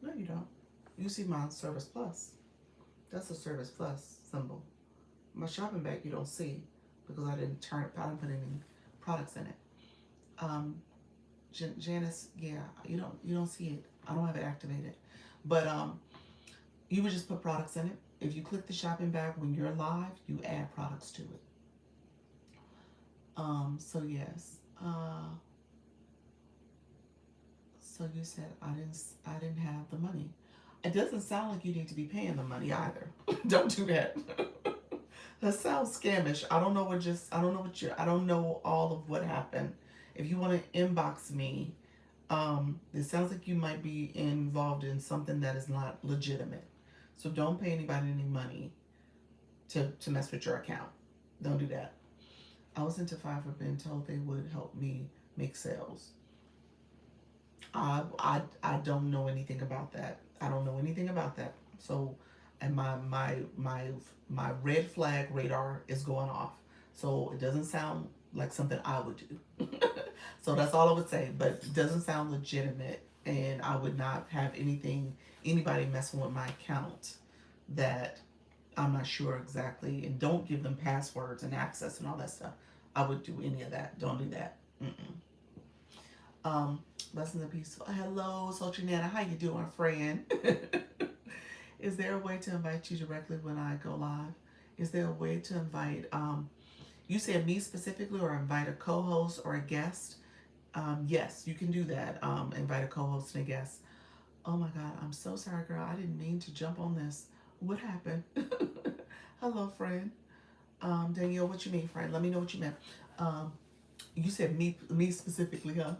No, you don't. You see my Service Plus. That's a Service Plus symbol. My shopping bag you don't see because I didn't put any products in it. Um, Janice, yeah, you don't see it. I don't have it activated, but you would just put products in it. If you click the shopping bag when you're live, you add products to it. So yes. So you said I didn't have the money. It doesn't sound like you need to be paying the money either. Don't do that. That sounds scamish. I don't know all of what happened. If you want to inbox me, it sounds like you might be involved in something that is not legitimate. So don't pay anybody any money to mess with your account. Don't do that. I was into Fiverr, been told they would help me make sales. I don't know anything about that. I don't know anything about that. So, and my red flag radar is going off. So it doesn't sound like something I would do. So that's all I would say. But it doesn't sound legitimate, and I would not have anybody messing with my account that I'm not sure exactly. And don't give them passwords and access and all that stuff. I would do any of that. Don't do that. Mm-mm. Blessings and peace. Hello, Sultry Nana. How you doing, friend? Is there a way to invite you directly when I go live? Is there a way to invite, you said me specifically, or invite a co-host or a guest? Yes, you can do that. Invite a co-host and a guest. Oh my God, I'm so sorry, girl. I didn't mean to jump on this. What happened? Hello, friend. Danielle, what you mean, friend? Let me know what you meant. Um, you said me specifically, huh?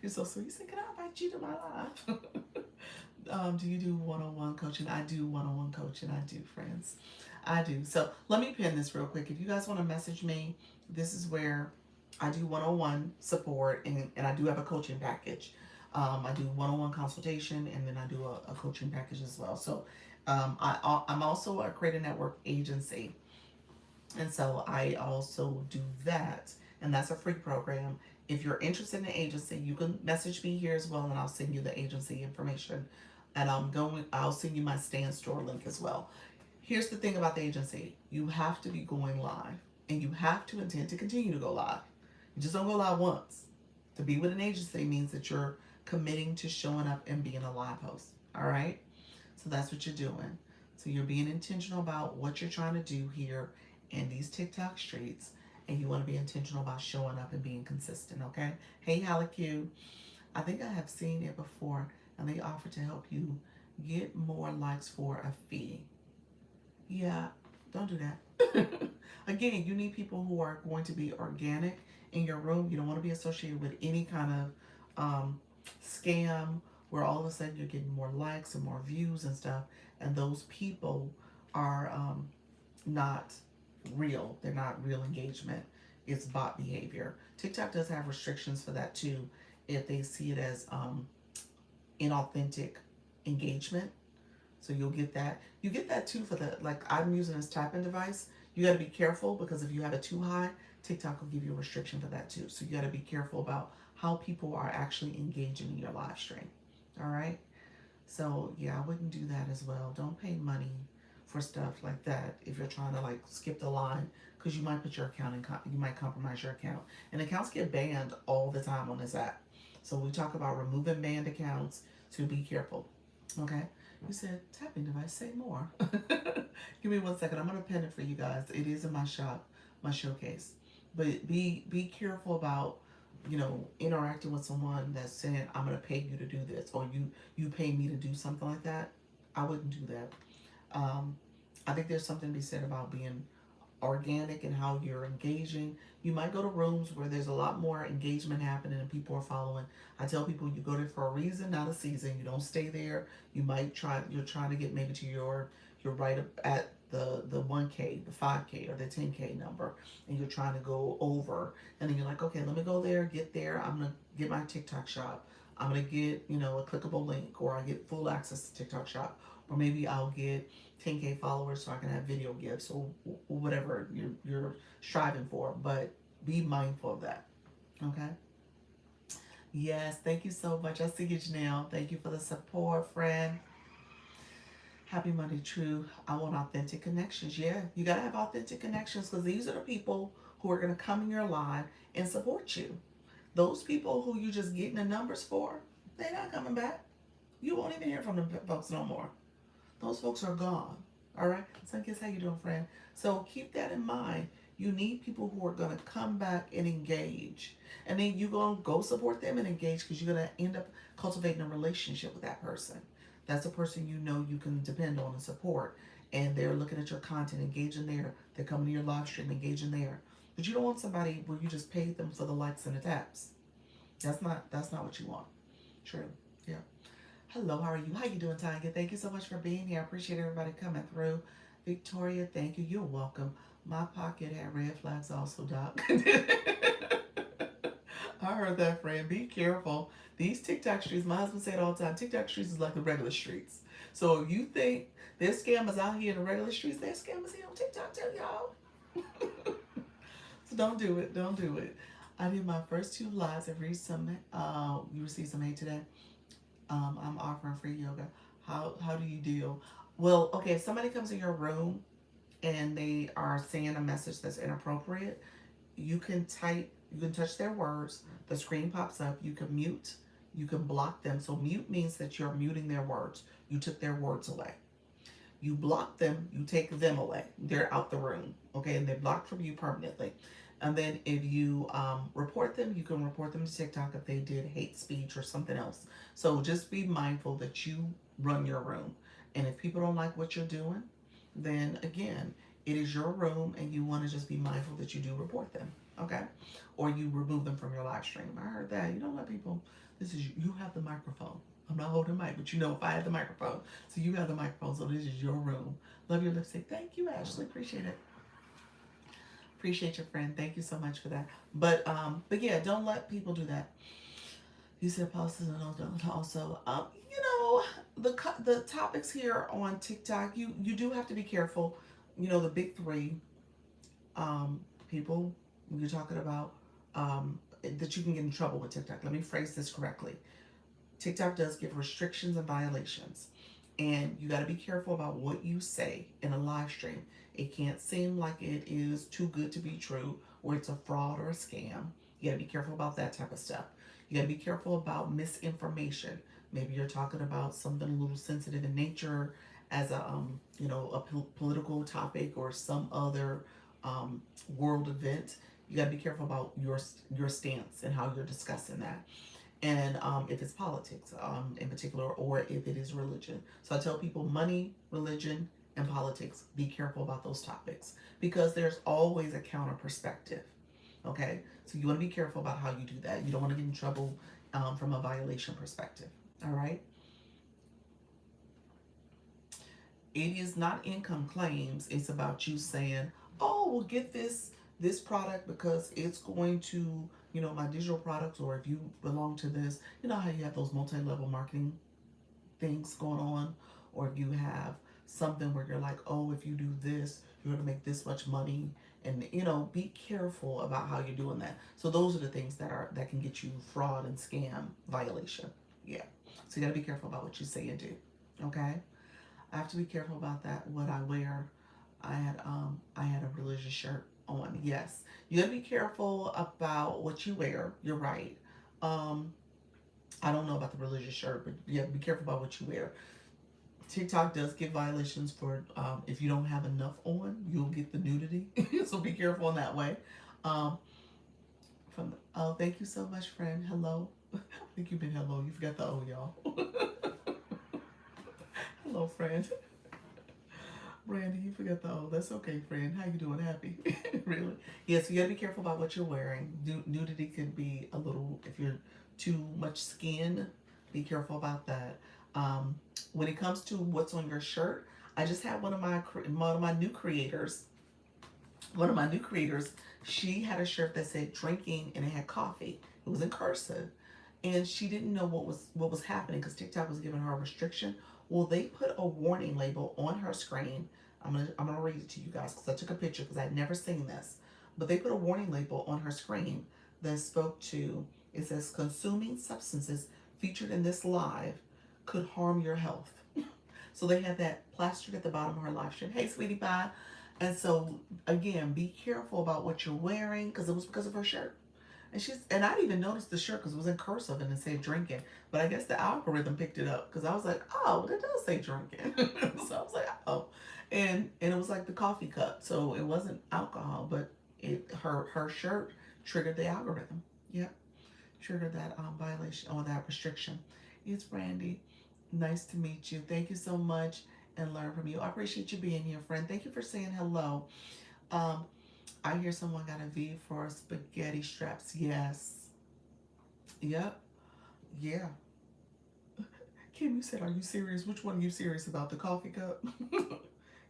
You're so sweet. You said, can I invite you to my live? Do you do one-on-one coaching? I do one-on-one coaching. I do, friends. I do. So let me pin this real quick. If you guys want to message me, this is where I do one-on-one support, and I do have a coaching package. I do one-on-one consultation, and then I do a coaching package as well. So I'm also a Creative Network agency. And so I also do that, and that's a free program. If you're interested in the agency, you can message me here as well, and I'll send you the agency information. And I'll send you my Stand Store link as well. Here's the thing about the agency: you have to be going live, and you have to intend to continue to go live. You just don't go live once. To be with an agency means that you're committing to showing up and being a live host. All right. So that's what you're doing. So you're being intentional about what you're trying to do here in these TikTok streets, and you want to be intentional about showing up and being consistent, okay? Hey, Halleck, I think I have seen it before, and they offer to help you get more likes for a fee. Yeah, don't do that. Again, you need people who are going to be organic in your room. You don't want to be associated with any kind of scam where all of a sudden you're getting more likes and more views and stuff, and those people are not real. They're not real engagement. It's bot behavior. TikTok does have restrictions for that too, if they see it as inauthentic engagement. So you'll get that. You get that too for the, like I'm using this tapping device. You got to be careful, because if you have it too high, TikTok will give you a restriction for that too. So you got to be careful about how people are actually engaging in your live stream. All right. So yeah, I wouldn't do that as well. Don't pay money for stuff like that if you're trying to like skip the line, because you might put your account in, you might compromise your account. And accounts get banned all the time on this app. So we talk about removing banned accounts, so be careful. Okay. You said tapping device, say more. Give me 1 second. I'm gonna pin it for you guys. It is in my shop, my showcase. But be careful about, interacting with someone that's saying, I'm gonna pay you to do this, or you pay me to do something like that. I wouldn't do that. I think there's something to be said about being organic and how you're engaging. You might go to rooms where there's a lot more engagement happening and people are following. I tell people you go there for a reason, not a season. You don't stay there. You're trying to get maybe to you're right up at the 1K, the 5K, or the 10K number, and you're trying to go over. And then you're like, okay, let me go there, get there. I'm going to get my TikTok shop. I'm going to get, a clickable link, or I get full access to TikTok shop, or maybe I'll get 10K followers so I can have video gifts, or whatever you're striving for. But be mindful of that. Okay. Yes. Thank you so much. I see you, Janelle. Thank you for the support, friend. Happy Monday, true. I want authentic connections. Yeah, you got to have authentic connections, because these are the people who are going to come in your live and support you. Those people who you just getting the numbers for, they're not coming back. You won't even hear from them folks no more. Those folks are gone. All right. So guess how you doing, friend? So keep that in mind. You need people who are going to come back and engage. And then you're going to go support them and engage, because you're going to end up cultivating a relationship with that person. That's a person you can depend on and support. And they're looking at your content, engaging there. They're coming to your live stream, engaging there. But you don't want somebody where you just pay them for the likes and the taps. That's not what you want. True. Yeah. Hello, how are you? How you doing, Tanya? Thank you so much for being here. I appreciate everybody coming through. Victoria, thank you. You're welcome. My pocket had red flags also, Doc. I heard that, friend. Be careful. These TikTok streets, my husband said all the time, TikTok streets is like the regular streets. So if you think there's scammers out here in the regular streets, there's scammers here on TikTok too, y'all. So don't do it. Don't do it. I did my first 2 lives. I've reached some, you received some aid today. I'm offering free yoga. How do you deal? Well, okay, if somebody comes in your room and they are saying a message that's inappropriate, you can touch their words, the screen pops up, you can mute, you can block them. So mute means that you're muting their words. You took their words away. You block them, you take them away. They're out the room, okay? And they're blocked from you permanently. And then if you report them, you can report them to TikTok if they did hate speech or something else. So just be mindful that you run your room. And if people don't like what you're doing, then again, it is your room and you want to just be mindful that you do report them, okay? Or you remove them from your live stream. I heard that. You don't let people, you have the microphone. I'm not holding the mic, but you know if I had the microphone. So you have the microphone, so this is your room. Love your lipstick. Thank you, Ashley. Appreciate it. Appreciate your friend. Thank you so much for that. But yeah, don't let people do that. You said policies and also, you know, the topics here on TikTok, you do have to be careful. You know, the big three people you're talking about that you can get in trouble with TikTok. Let me phrase this correctly. TikTok does give restrictions and violations, and you got to be careful about what you say in a live stream. It can't seem like it is too good to be true, or it's a fraud or a scam. You got to be careful about that type of stuff. You got to be careful about misinformation. Maybe you're talking about something a little sensitive in nature as a you know, a political topic or some other world event. You got to be careful about your stance and how you're discussing that. And if it's politics in particular, or if it is religion. So I tell people money, religion, and politics, be careful about those topics because there's always a counter perspective. Okay, so you want to be careful about how you do that. You don't want to get in trouble from a violation perspective. All right. It is not income claims. It's about you saying, "Oh, we'll get this product because it's going to, you know, my digital products, or if you belong to this, you know how you have those multi-level marketing things going on, or if you have something where you're like, oh, if you do this, you're gonna make this much money, and you know, be careful about how you're doing that. So those are the things that can get you fraud and scam violation. Yeah. So you gotta be careful about what you say and do. Okay. I have to be careful about that. What I wear. I had a religious shirt on. Yes. You gotta be careful about what you wear. You're right. I don't know about the religious shirt, but yeah, be careful about what you wear. TikTok does give violations for if you don't have enough on, you'll get the nudity. So be careful in that way. Um, oh, thank you so much, friend. Hello. I think you've been hello. You forgot the O, y'all. Hello, friend. Brandy, you forgot the O. That's okay, friend. How you doing? Happy? Really? Yes, you gotta be careful about what you're wearing. Nudity could be a little, if you're too much skin, be careful about that. When it comes to what's on your shirt, I just had one of my new creators. One of my new creators, she had a shirt that said drinking and it had coffee. It was in cursive, and she didn't know what was happening because TikTok was giving her a restriction. Well, they put a warning label on her screen. I'm gonna read it to you guys because I took a picture because I'd never seen this. But they put a warning label on her screen that spoke to, it says, consuming substances featured in this live could harm your health. So they had that plastered at the bottom of her live stream. Hey, sweetie pie. And so again, be careful about what you're wearing because it was because of her shirt. And I didn't even notice the shirt because it was in cursive and it said drinking. But I guess the algorithm picked it up because I was like, oh, it does say drinking. So I was like, oh. And it was like the coffee cup. So it wasn't alcohol, but her shirt triggered the algorithm. Yep. Triggered that violation or that restriction. It's Brandy. Nice to meet you. Thank you so much and learn from you. I appreciate you being here, friend. Thank you for saying hello. I hear someone got a V for spaghetti straps. Yes. Yep. Yeah. Kim, you said, are you serious? Which one are you serious about? The coffee cup?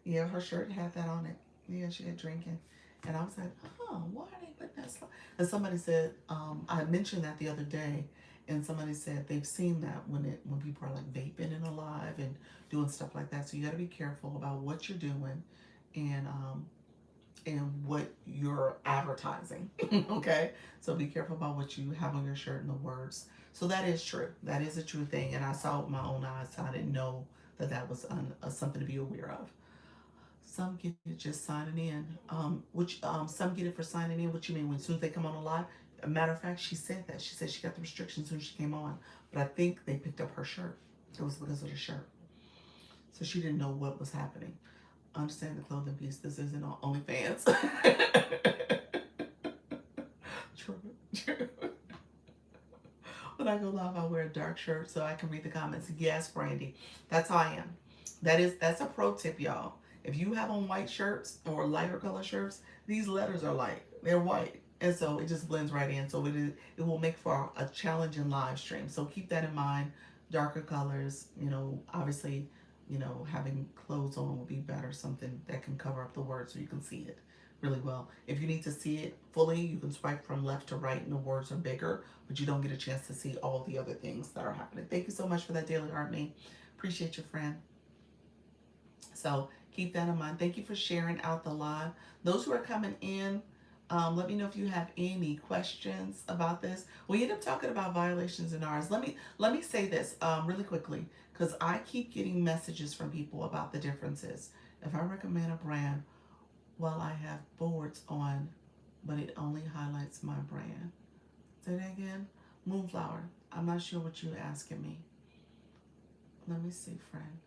Yeah, her shirt had that on it. Yeah, she had drinking. And I was like, why are they putting that slide? And somebody said, I mentioned that the other day, and somebody said they've seen that when people are like vaping and alive and doing stuff like that. So you got to be careful about what you're doing, and what you're advertising. Okay, so be careful about what you have on your shirt and the words. So that is true. That is a true thing, and I saw it with my own eyes. So I didn't know that that was something to be aware of. Some get it just signing in. Which some get it for signing in. What you mean? When as soon as they come on a live. A matter of fact, she said that. She said she got the restrictions as soon as she came on. But I think they picked up her shirt. It was because of the shirt. So she didn't know what was happening. Understand the clothing piece. This isn't on OnlyFans. True. True. When I go live, I wear a dark shirt so I can read the comments. Yes, Brandy. That's how I am. That's a pro tip, y'all. If you have on white shirts or lighter color shirts, these letters are light. They're white. And so it just blends right in. So it will make for a challenging live stream. So keep that in mind. Darker colors, obviously, having clothes on will be better. Something that can cover up the words so you can see it really well. If you need to see it fully, you can swipe from left to right and the words are bigger, but you don't get a chance to see all the other things that are happening. Thank you so much for that, Daily Art Me. Appreciate you, friend. So keep that in mind. Thank you for sharing out the live. Those who are coming in, let me know if you have any questions about this. We end up talking about violations in ours. Let me say this really quickly, because I keep getting messages from people about the differences. If I recommend a brand, while I have boards on, but it only highlights my brand. Say that again. Moonflower, I'm not sure what you're asking me. Let me see, friend.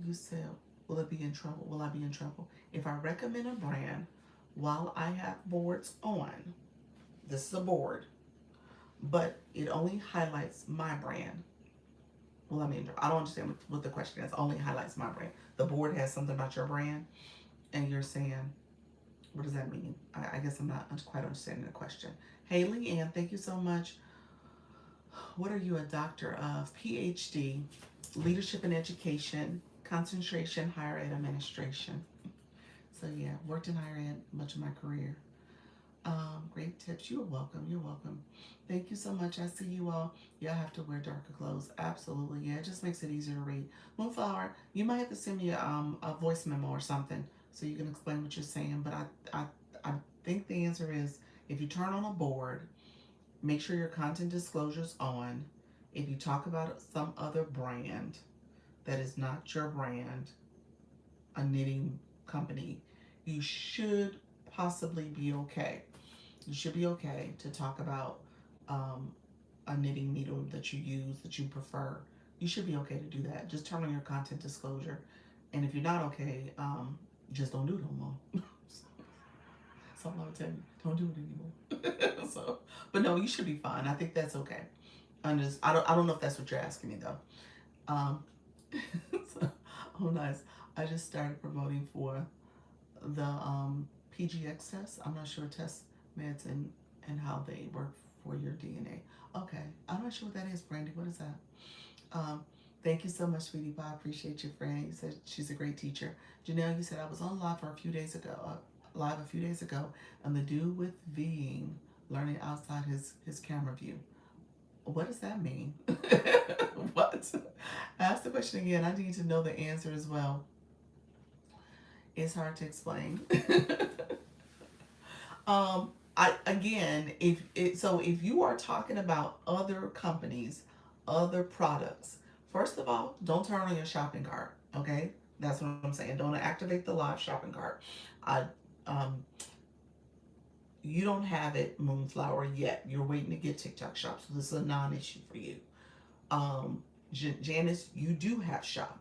You said, will it be in trouble? Will I be in trouble? If I recommend a brand while I have boards on, this is a board, but it only highlights my brand. Will I be in trouble? I don't understand what the question is. Only highlights my brand. The board has something about your brand, and you're saying, what does that mean? I guess I'm not quite understanding the question. Haley Ann, thank you so much. What are you a doctor of? PhD, leadership and education, concentration, higher ed administration. So yeah, worked in higher ed much of my career. Great tips. You're welcome. You're welcome. Thank you so much. I see you all. Y'all have to wear darker clothes. Absolutely. Yeah, it just makes it easier to read. Moonflower, you might have to send me a voice memo or something so you can explain what you're saying. But I think the answer is if you turn on a board, make sure your content disclosure's on. If you talk about some other brand that is not your brand, a knitting company, you should possibly be okay. You should be okay to talk about a knitting needle that you use, that you prefer. You should be okay to do that. Just turn on your content disclosure. And if you're not okay, just don't do it no more. So I'm gonna tell you, don't do it anymore. So, but no, you should be fine. I think that's okay. I don't know if that's what you're asking me though. Um, so, oh nice. I just started promoting for the PGX test. I'm not sure test meds and how they work for your DNA. Okay, I'm not sure what that is, Brandy. What is that? Um, Thank you so much, sweetie pie. I appreciate your friend. You said she's a great teacher. Janelle, you said I was on live for a few days ago. And the dude with Ving learning outside his camera view. What does that mean? What? Ask the question again. I need to know the answer as well. It's hard to explain. If you are talking about other companies, other products, first of all, don't turn on your shopping cart. Okay, that's what I'm saying. Don't activate the live shopping cart. I um you don't have it, Moonflower, yet. You're waiting to get TikTok Shop, so this is a non-issue for you. Janice, you do have Shop.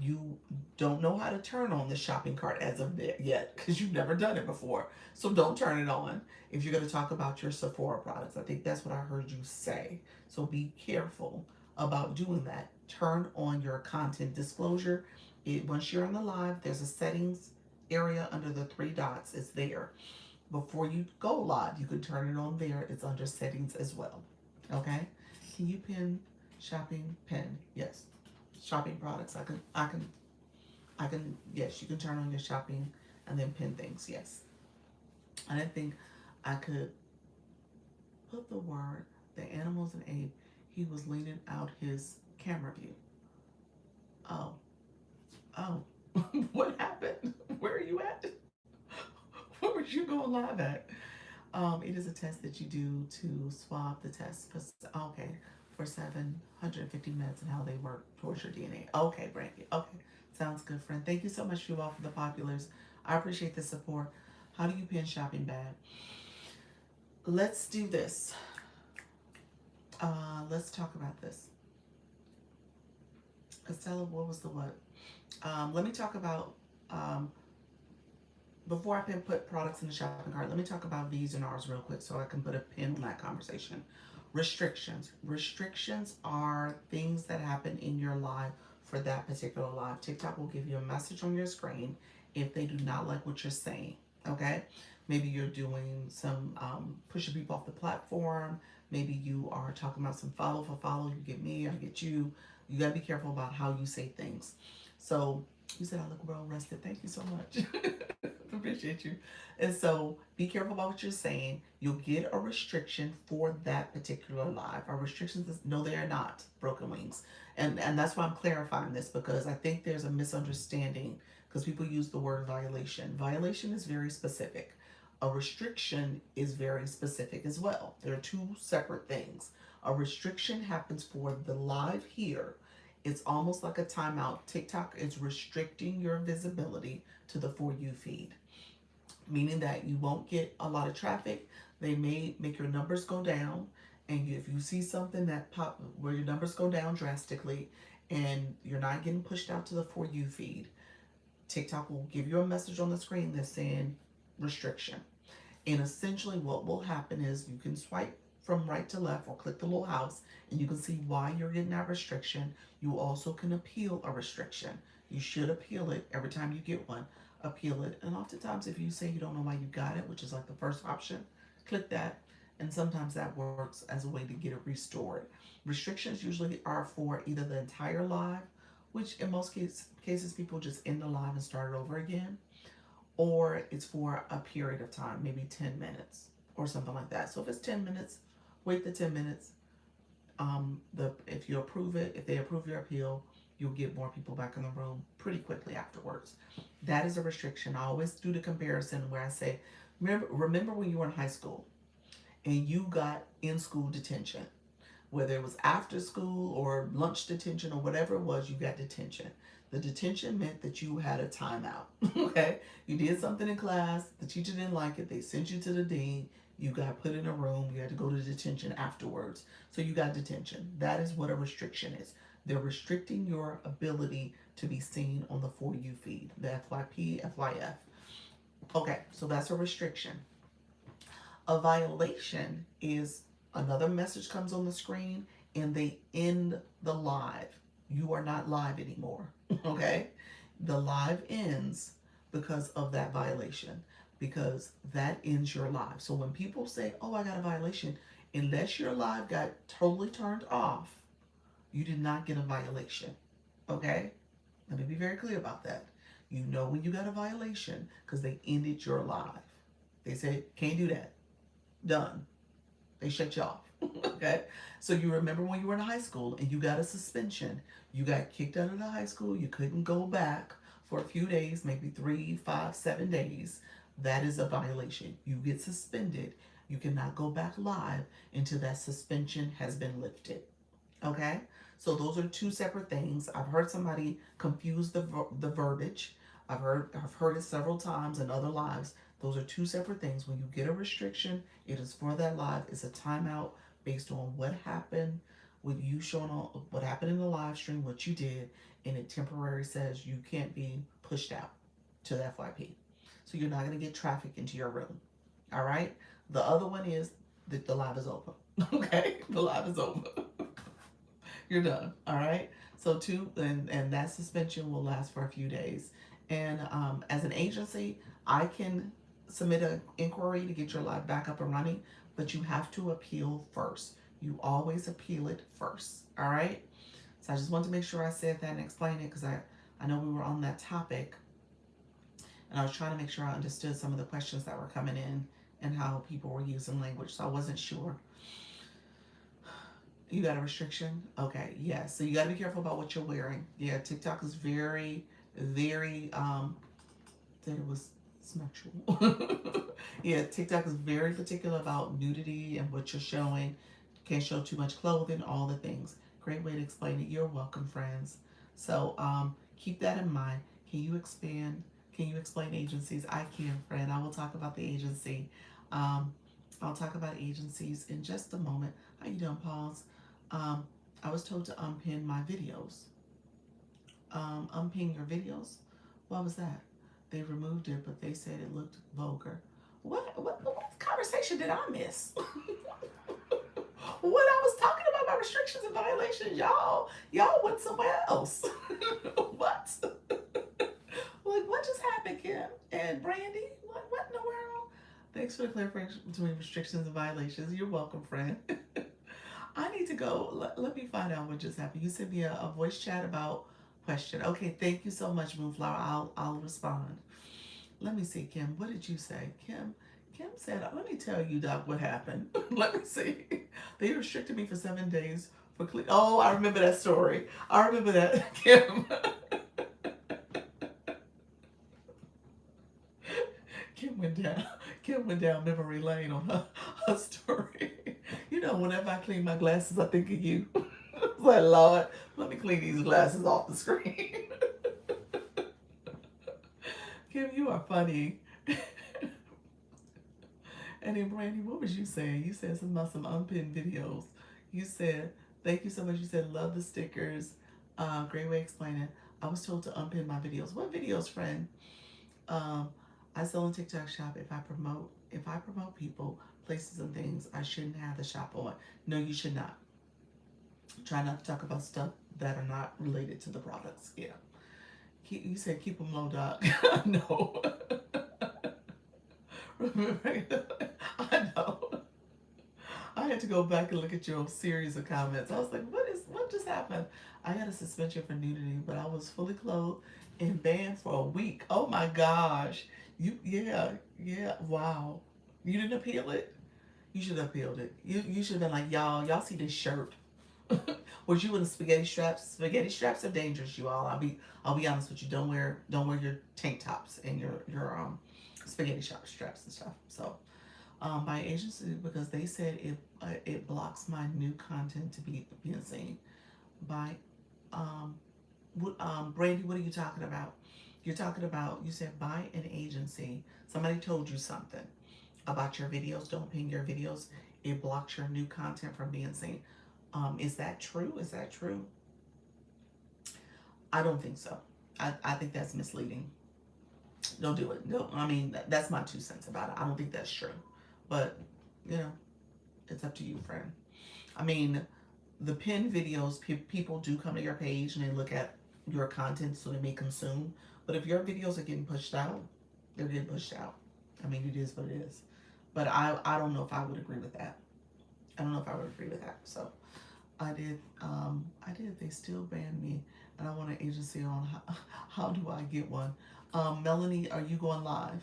You don't know how to turn on the shopping cart as of yet because you've never done it before. So don't turn it on if you're going to talk about your Sephora products. I think that's what I heard you say. So be careful about doing that. Turn on your content disclosure. Once you're in the live, there's a settings area under the three dots. It's there. Before you go live, you can turn it on there. It's under settings as well. Okay? Can you pin shopping pin? Yes. Shopping products. I can, yes, you can turn on your shopping and then pin things. Yes. I didn't think I could put the word, the animals and Abe, he was leaning out his camera view. Oh, oh, what happened? Where are you at? Where was you going live at? It is a test that you do to swab the test for, okay, for 750 meds and how they work towards your DNA. Okay, Brandy. Okay, sounds good, friend. Thank you so much, you all, for the populars. I appreciate the support. How do you pin shopping bag? Let's do this. Let's talk about this. Estella, what was the what? Let me talk about, um, before I can put products in the shopping cart, let me talk about V's and R's real quick so I can put a pin on that conversation. Restrictions. Restrictions are things that happen in your life for that particular live. TikTok will give you a message on your screen if they do not like what you're saying. Okay? Maybe you're doing some pushing people off the platform. Maybe you are talking about some follow for follow. You get me, I get you. You got to be careful about how you say things. So, you said I look well rested. Thank you so much. Appreciate you. And so be careful about what you're saying. You'll get a restriction for that particular live. Our restrictions is no, they are not broken wings. And that's why I'm clarifying this, because I think there's a misunderstanding because people use the word violation. Violation is very specific. A restriction is very specific as well. They're two separate things. A restriction happens for the live here. It's almost like a timeout. TikTok is restricting your visibility to the For You feed, meaning that you won't get a lot of traffic. They may make your numbers go down, and if you see something that pop where your numbers go down drastically and you're not getting pushed out to the For You feed, TikTok will give you a message on the screen that's saying restriction. And essentially what will happen is you can swipe from right to left or click the little house and you can see why you're getting that restriction. You also can appeal a restriction. You should appeal it every time you get one. Appeal it. And oftentimes if you say you don't know why you got it, which is like the first option, click that. And sometimes that works as a way to get it restored. Restrictions usually are for either the entire live, which in most cases people just end the live and start it over again, or it's for a period of time, maybe 10 minutes or something like that. So if it's 10 minutes, wait the 10 minutes. If you approve it, if they approve your appeal, you'll get more people back in the room pretty quickly afterwards. That is a restriction. I always do the comparison where I say, remember when you were in high school and you got in school detention, whether it was after school or lunch detention or whatever it was, you got detention. The detention meant that you had a timeout. Okay? You did something in class, the teacher didn't like it, they sent you to the dean, you got put in a room, you had to go to detention afterwards. So you got detention. That is what a restriction is. They're restricting your ability to be seen on the For You feed, the FYP, FYF. Okay, so that's a restriction. A violation is another message comes on the screen and they end the live. You are not live anymore. Okay? The live ends because of that violation, because that ends your live. So when people say, oh, I got a violation, unless your live got totally turned off, you did not get a violation. Okay? Let me be very clear about that. You know when you got a violation because they ended your live. They said, can't do that. Done. They shut you off. Okay? So you remember when you were in high school and you got a suspension. You got kicked out of the high school. You couldn't go back for a few days, maybe 3, 5, 7 days. That is a violation. You get suspended. You cannot go back live until that suspension has been lifted. Okay? So those are two separate things. I've heard somebody confuse the verbiage. I've heard it several times in other lives. Those are two separate things. When you get a restriction, it is for that live. It's a timeout based on what happened with you showing on what happened in the live stream, what you did, and it temporarily says you can't be pushed out to the FYP. So you're not going to get traffic into your room. All right? The other one is that the live is over. Okay? The live is over. You're done. All right? So and that suspension will last for a few days. And as an agency, I can submit an inquiry to get your live back up and running, but you have to appeal first. You always appeal it first. All right? So I just wanted to make sure I said that and explain it because I know we were on that topic. and I was trying to make sure I understood some of the questions that were coming in and how people were using language. So I wasn't sure. You got a restriction? Okay, yeah. So you got to be careful about what you're wearing. Yeah, TikTok is very, very, that it was sexual. Yeah, TikTok is very particular about nudity and what you're showing. Can't show too much clothing, all the things. Great way to explain it. You're welcome, friends. So keep that in mind. Can you expand? Can you explain agencies? I can, friend. I will talk about the agency. Um, I'll talk about agencies in just a moment. How you doing, Pauls? Um, I was told to unpin my videos. Unpin your videos? What was that? They removed it, but they said it looked vulgar. What conversation did I miss? When I was talking about my restrictions and violations, y'all went somewhere else. What? Like, what just happened, Kim and Brandy? What in the world? Thanks for the clarification between restrictions and violations. You're welcome, friend. I need to go. Let me find out what just happened. You sent me a voice chat about question. Okay, thank you so much, Moonflower. I'll respond. Let me see, Kim. What did you say? Kim said, let me tell you, Doc, what happened. Let me see. They restricted me for 7 days for Oh, I remember that story. I remember that, Kim. Kim went down. Kim went down memory lane on her story. You know, whenever I clean my glasses, I think of you. It's like, Lord, let me clean these glasses off the screen. Kim, you are funny. And then, Brandy, what was you saying? You said something about some unpinned videos. You said, thank you so much. You said, love the stickers. Great way of explaining. I was told to unpin my videos. What videos, friend? I sell on TikTok shop. If I promote people, places and things, I shouldn't have the shop on. No, you should not. Try not to talk about stuff that are not related to the products. Yeah. You said keep them low, Doc. No. Remember, I know. I had to go back and look at your series of comments. I was like, what just happened? I had a suspension for nudity, but I was fully clothed and banned for a week. Oh my gosh. Yeah, wow. You didn't appeal it? You should have appealed it. You should have been like, y'all see this shirt. Was you in the spaghetti straps? Spaghetti straps are dangerous, you all. I'll be honest with you. Don't wear your tank tops and your spaghetti straps and stuff. So by agency, because they said it blocks my new content to be being seen. By Brandy, what are you talking about? You're talking about, you said by an agency. Somebody told you something about your videos. Don't ping your videos. It blocks your new content from being seen. Is that true? Is that true? I don't think so. I think that's misleading. Don't do it. No, I mean, that's my 2 cents about it. I don't think that's true. But, you know, it's up to you, friend. I mean, the pinned videos, people do come to your page and they look at your content so they may consume. But if your videos are getting pushed out, they're getting pushed out. I mean, it is what it is. But I don't know if I would agree with that. I don't know if I would agree with that. So I did. They still banned me, and I want an agency on how do I get one? Melanie, are you going live?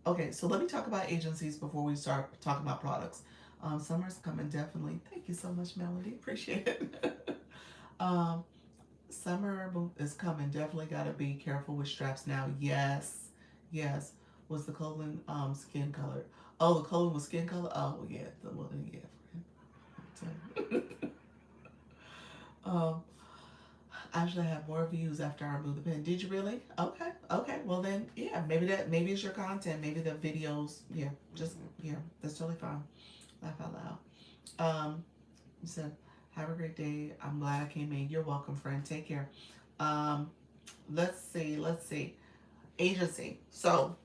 Okay, so let me talk about agencies before we start talking about products. Summer's coming, definitely. Thank you so much, Melody. Appreciate it. Summer is coming. Definitely got to be careful with straps now. Yes. Was the clothing skin color? Oh, the clothing was skin color? Oh, yeah. Actually, I have more views after I removed the pin. Did you really? Okay. Well then, yeah, maybe it's your content, maybe the videos. Yeah, that's totally fine. Laugh out loud. You said, have a great day. I'm glad I came in. You're welcome, friend. Take care. Let's see. Agency. So,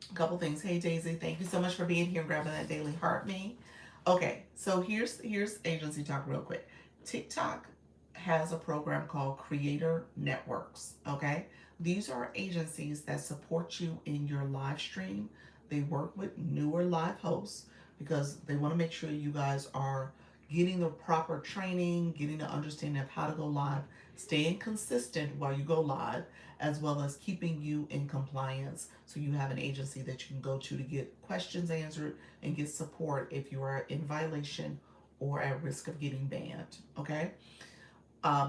a couple things. Hey Daisy, thank you so much for being here and grabbing that daily heart me. Okay, so here's agency talk real quick. TikTok has a program called Creator Networks. Okay, these are agencies that support you in your live stream. They work with newer live hosts because they want to make sure you guys are getting the proper training, getting the understanding of how to go live, staying consistent while you go live, as well as keeping you in compliance so you have an agency that you can go to get questions answered and get support if you are in violation or at risk of getting banned. Okay?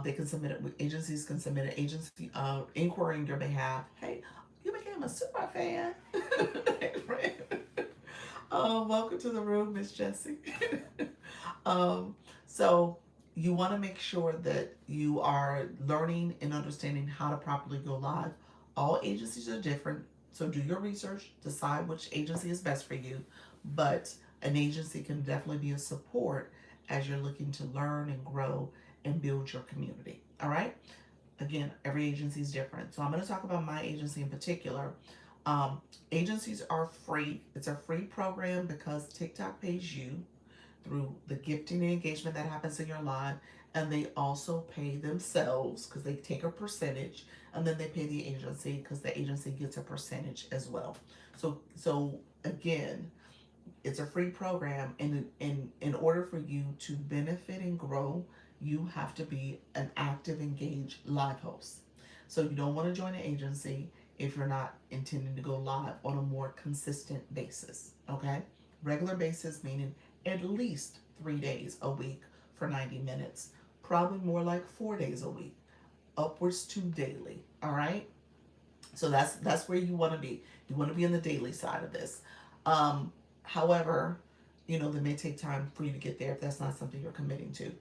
They can submit it. Agencies can submit an agency inquiry on your behalf. Hey, you became a super fan. Hey, friend. Welcome to the room, Miss Jessie. um, so you want to make sure that you are learning and understanding how to properly go live. All agencies are different, so do your research, decide which agency is best for you. But an agency can definitely be a support as you're looking to learn and grow and build your community. All right. Again, every agency is different. So I'm going to talk about my agency in particular. Agencies are free. It's a free program because TikTok pays you through the gifting and engagement that happens in your live, and they also pay themselves because they take a percentage, and then they pay the agency because the agency gets a percentage as well. So again, it's a free program, and in order for you to benefit and grow, you have to be an active, engaged live host. So you don't want to join an agency if you're not intending to go live on a more consistent basis. Okay, regular basis meaning at least 3 days a week for 90 minutes, probably more like 4 days a week, upwards to daily. All right, so that's where you want to be. You want to be in the daily side of this. However, that may take time for you to get there if that's not something you're committing to.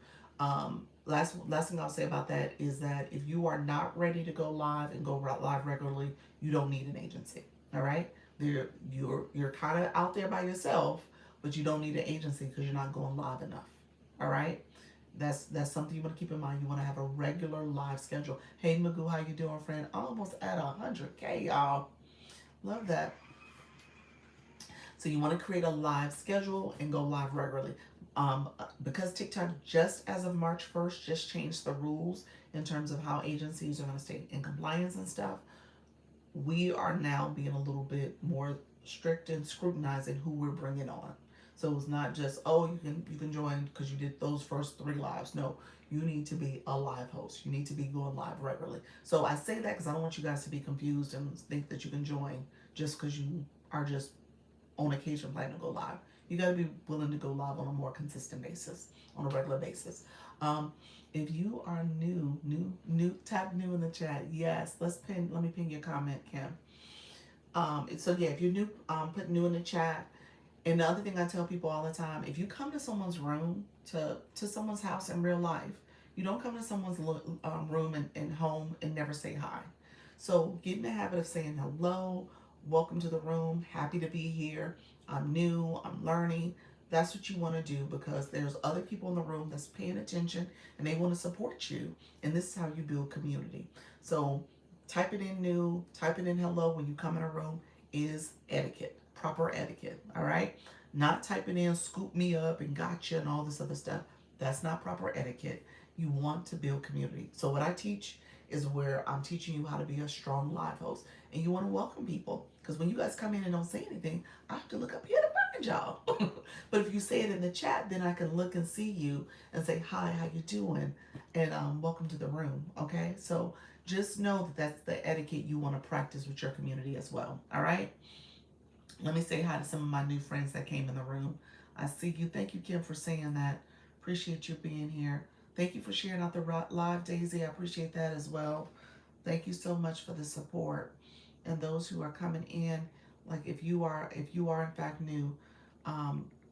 Last thing I'll say about that is that if you are not ready to go live and go live regularly, you don't need an agency. All right, you're kind of out there by yourself, but you don't need an agency because you're not going live enough. All right. That's something you want to keep in mind. You want to have a regular live schedule. Hey Magoo, how you doing, friend? Almost at 100K, y'all. Love that. So you want to create a live schedule and go live regularly. Because TikTok just as of March 1st just changed the rules in terms of how agencies are going to stay in compliance and stuff, we are now being a little bit more strict and scrutinizing who we're bringing on. So it's not just, oh, you can join because you did those first 3 lives. No, you need to be a live host. You need to be going live regularly. So I say that because I don't want you guys to be confused and think that you can join just because you are just on occasion planning to go live. You got to be willing to go live on a more consistent basis, on a regular basis. If you are new, tap new in the chat. Yes, let me pin your comment, Kim. So yeah, if you're new, put new in the chat. And the other thing I tell people all the time, if you come to someone's room, to someone's house in real life, you don't come to someone's room and home and never say hi. So get in the habit of saying hello, welcome to the room, happy to be here, I'm new, I'm learning. That's what you want to do because there's other people in the room that's paying attention and they want to support you. And this is how you build community. So type it in new, type it in hello when you come in a room is etiquette, proper etiquette, all right? Not typing in scoop me up and gotcha and all this other stuff. That's not proper etiquette. You want to build community. So what I teach is where I'm teaching you how to be a strong live host. And you want to welcome people. Because when you guys come in and don't say anything, I have to look up here to find y'all. But if you say it in the chat, then I can look and see you and say, hi, how you doing? And welcome to the room, okay? So just know that that's the etiquette you want to practice with your community as well, all right? Let me say hi to some of my new friends that came in the room. I see you. Thank you, Kim, for saying that. Appreciate you being here. Thank you for sharing out the live, Daisy. I appreciate that as well. Thank you so much for the support. And those who are coming in, like if you are in fact new,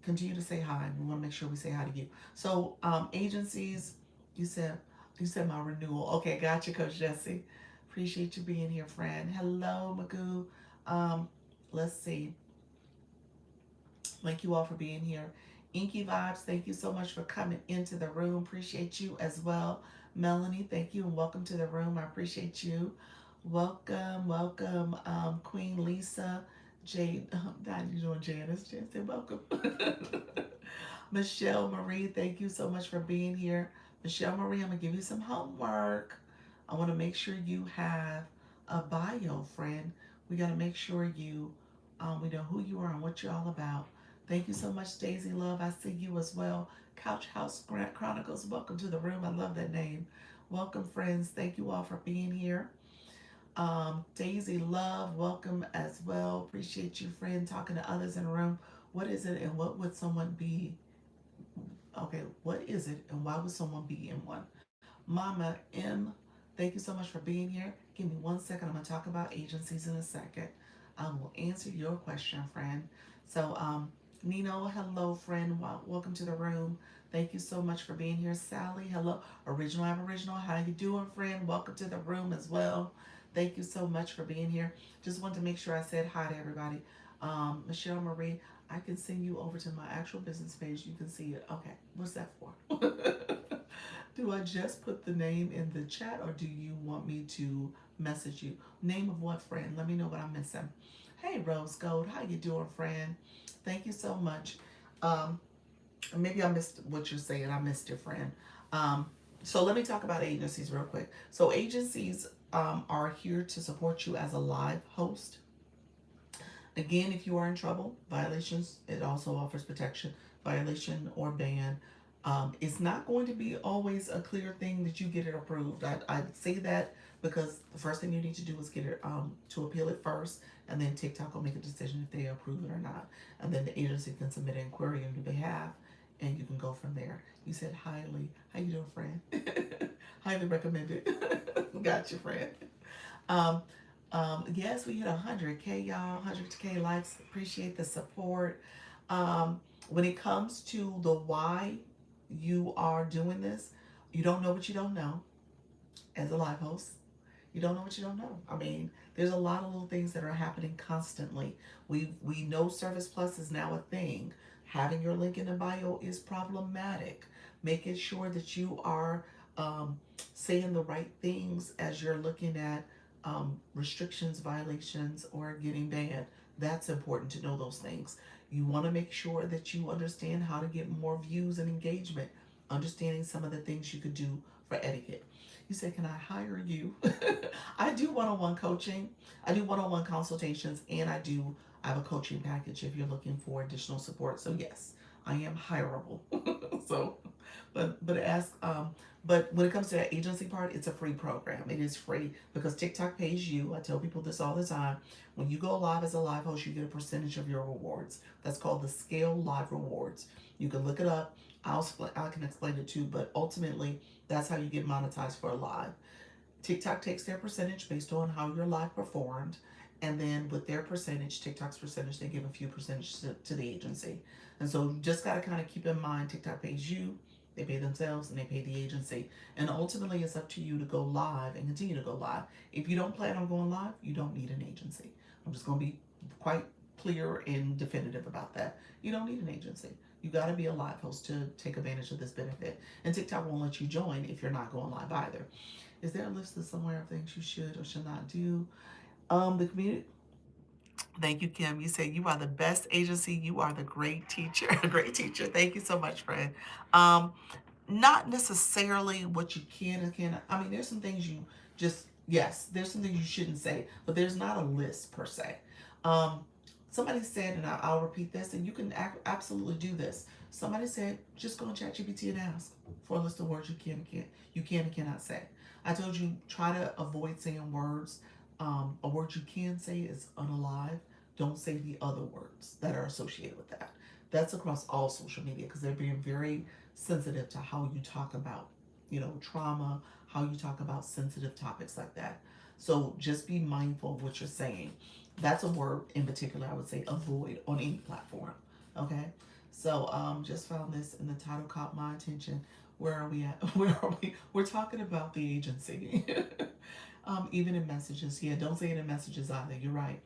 continue to say hi. We want to make sure we say hi to you. So agencies, you said my renewal. Okay, gotcha, Coach Jesse. Appreciate you being here, friend. Hello, Magoo. Let's see. Thank you all for being here. Inky Vibes, thank you so much for coming into the room. Appreciate you as well. Melanie, thank you and welcome to the room. I appreciate you. Welcome, Queen Lisa, Jade. How you doing, Janice? Janice, say welcome. Michelle Marie, thank you so much for being here. Michelle Marie, I'm gonna give you some homework. I want to make sure you have a bio, friend. We got to make sure we know who you are and what you're all about. Thank you so much, Daisy Love. I see you as well. Couch House Grant Chronicles. Welcome to the room. I love that name. Welcome, friends. Thank you all for being here. Daisy Love, welcome as well. Appreciate you, friend, talking to others in the room. What is it and what would someone be? Okay, what is it and why would someone be in one? Mama M, thank you so much for being here. Give me 1 second. I'm going to talk about agencies in a second. I will answer your question, friend. So, Nino, hello, friend. Welcome to the room. Thank you so much for being here. Sally, hello. Original Aboriginal, how you doing, friend? Welcome to the room as well. Thank you so much for being here. Just wanted to make sure I said hi to everybody. Michelle Marie, I can send you over to my actual business page. You can see it. Okay, what's that for? Do I just put the name in the chat or do you want me to message you? Name of what, friend? Let me know what I'm missing. Hey, Rose Gold, how you doing, friend? Thank you so much. Um, Maybe I missed what you're saying. I missed your friend. Um, so let me talk about agencies real quick. So agencies are here to support you as a live host. Again, if you are in trouble, violations, it also offers protection, violation or ban. It's not going to be always a clear thing that you get it approved. I say that because the first thing you need to do is get it to appeal it first, and then TikTok will make a decision if they approve it or not. And then the agency can submit an inquiry on your behalf, and you can go from there. You said highly. How you doing, friend? Highly recommended. Got you, friend. Um, yes, we hit 100K, y'all, 100K likes. Appreciate the support. When it comes to the why you are doing this, you don't know what you don't know as a live host. You don't know what you don't know. I mean, there's a lot of little things that are happening constantly. We know Service Plus is now a thing. Having your link in the bio is problematic. Making sure that you are saying the right things as you're looking at restrictions, violations, or getting banned. That's important to know those things. You want to make sure that you understand how to get more views and engagement, understanding some of the things you could do for etiquette. You say, can I hire you? I do one-on-one coaching. I do one-on-one consultations, and I have a coaching package if you're looking for additional support. So yes, I am hireable. So, but ask. But when it comes to that agency part, it's a free program. It is free because TikTok pays you. I tell people this all the time. When you go live as a live host, you get a percentage of your rewards. That's called the Scale Live Rewards. You can look it up. I can explain it too, but ultimately, that's how you get monetized for a live. TikTok takes their percentage based on how your live performed, and then with their percentage, TikTok's percentage, they give a few percentage to the agency. And so you just got to kind of keep in mind TikTok pays you, they pay themselves, and they pay the agency. And ultimately, it's up to you to go live and continue to go live. If you don't plan on going live, you don't need an agency. I'm just going to be quite clear and definitive about that. You don't need an agency. You got to be a live host to take advantage of this benefit. And TikTok won't let you join if you're not going live either. Is there a list of somewhere of things you should or should not do? The community. Thank you, Kim. You say you are the best agency. You are the great teacher. A great teacher. Thank you so much, friend. Um, Not necessarily what you can and cannot. I mean, there's some things you just, yes, there's some things you shouldn't say, but there's not a list per se. Um, Somebody said, and I'll repeat this, and you can absolutely do this. Somebody said, just go on ChatGPT and ask for a list of words you can and cannot say. I told you try to avoid saying words. A word you can say is unalive. Don't say the other words that are associated with that. That's across all social media because they're being very sensitive to how you talk about, trauma, how you talk about sensitive topics like that. So just be mindful of what you're saying. That's a word in particular I would say avoid on any platform. Okay. So just found this and the title caught my attention. Where are we at? Where are we? We're talking about the agency. Even in messages. Yeah, don't say it in messages either. You're right.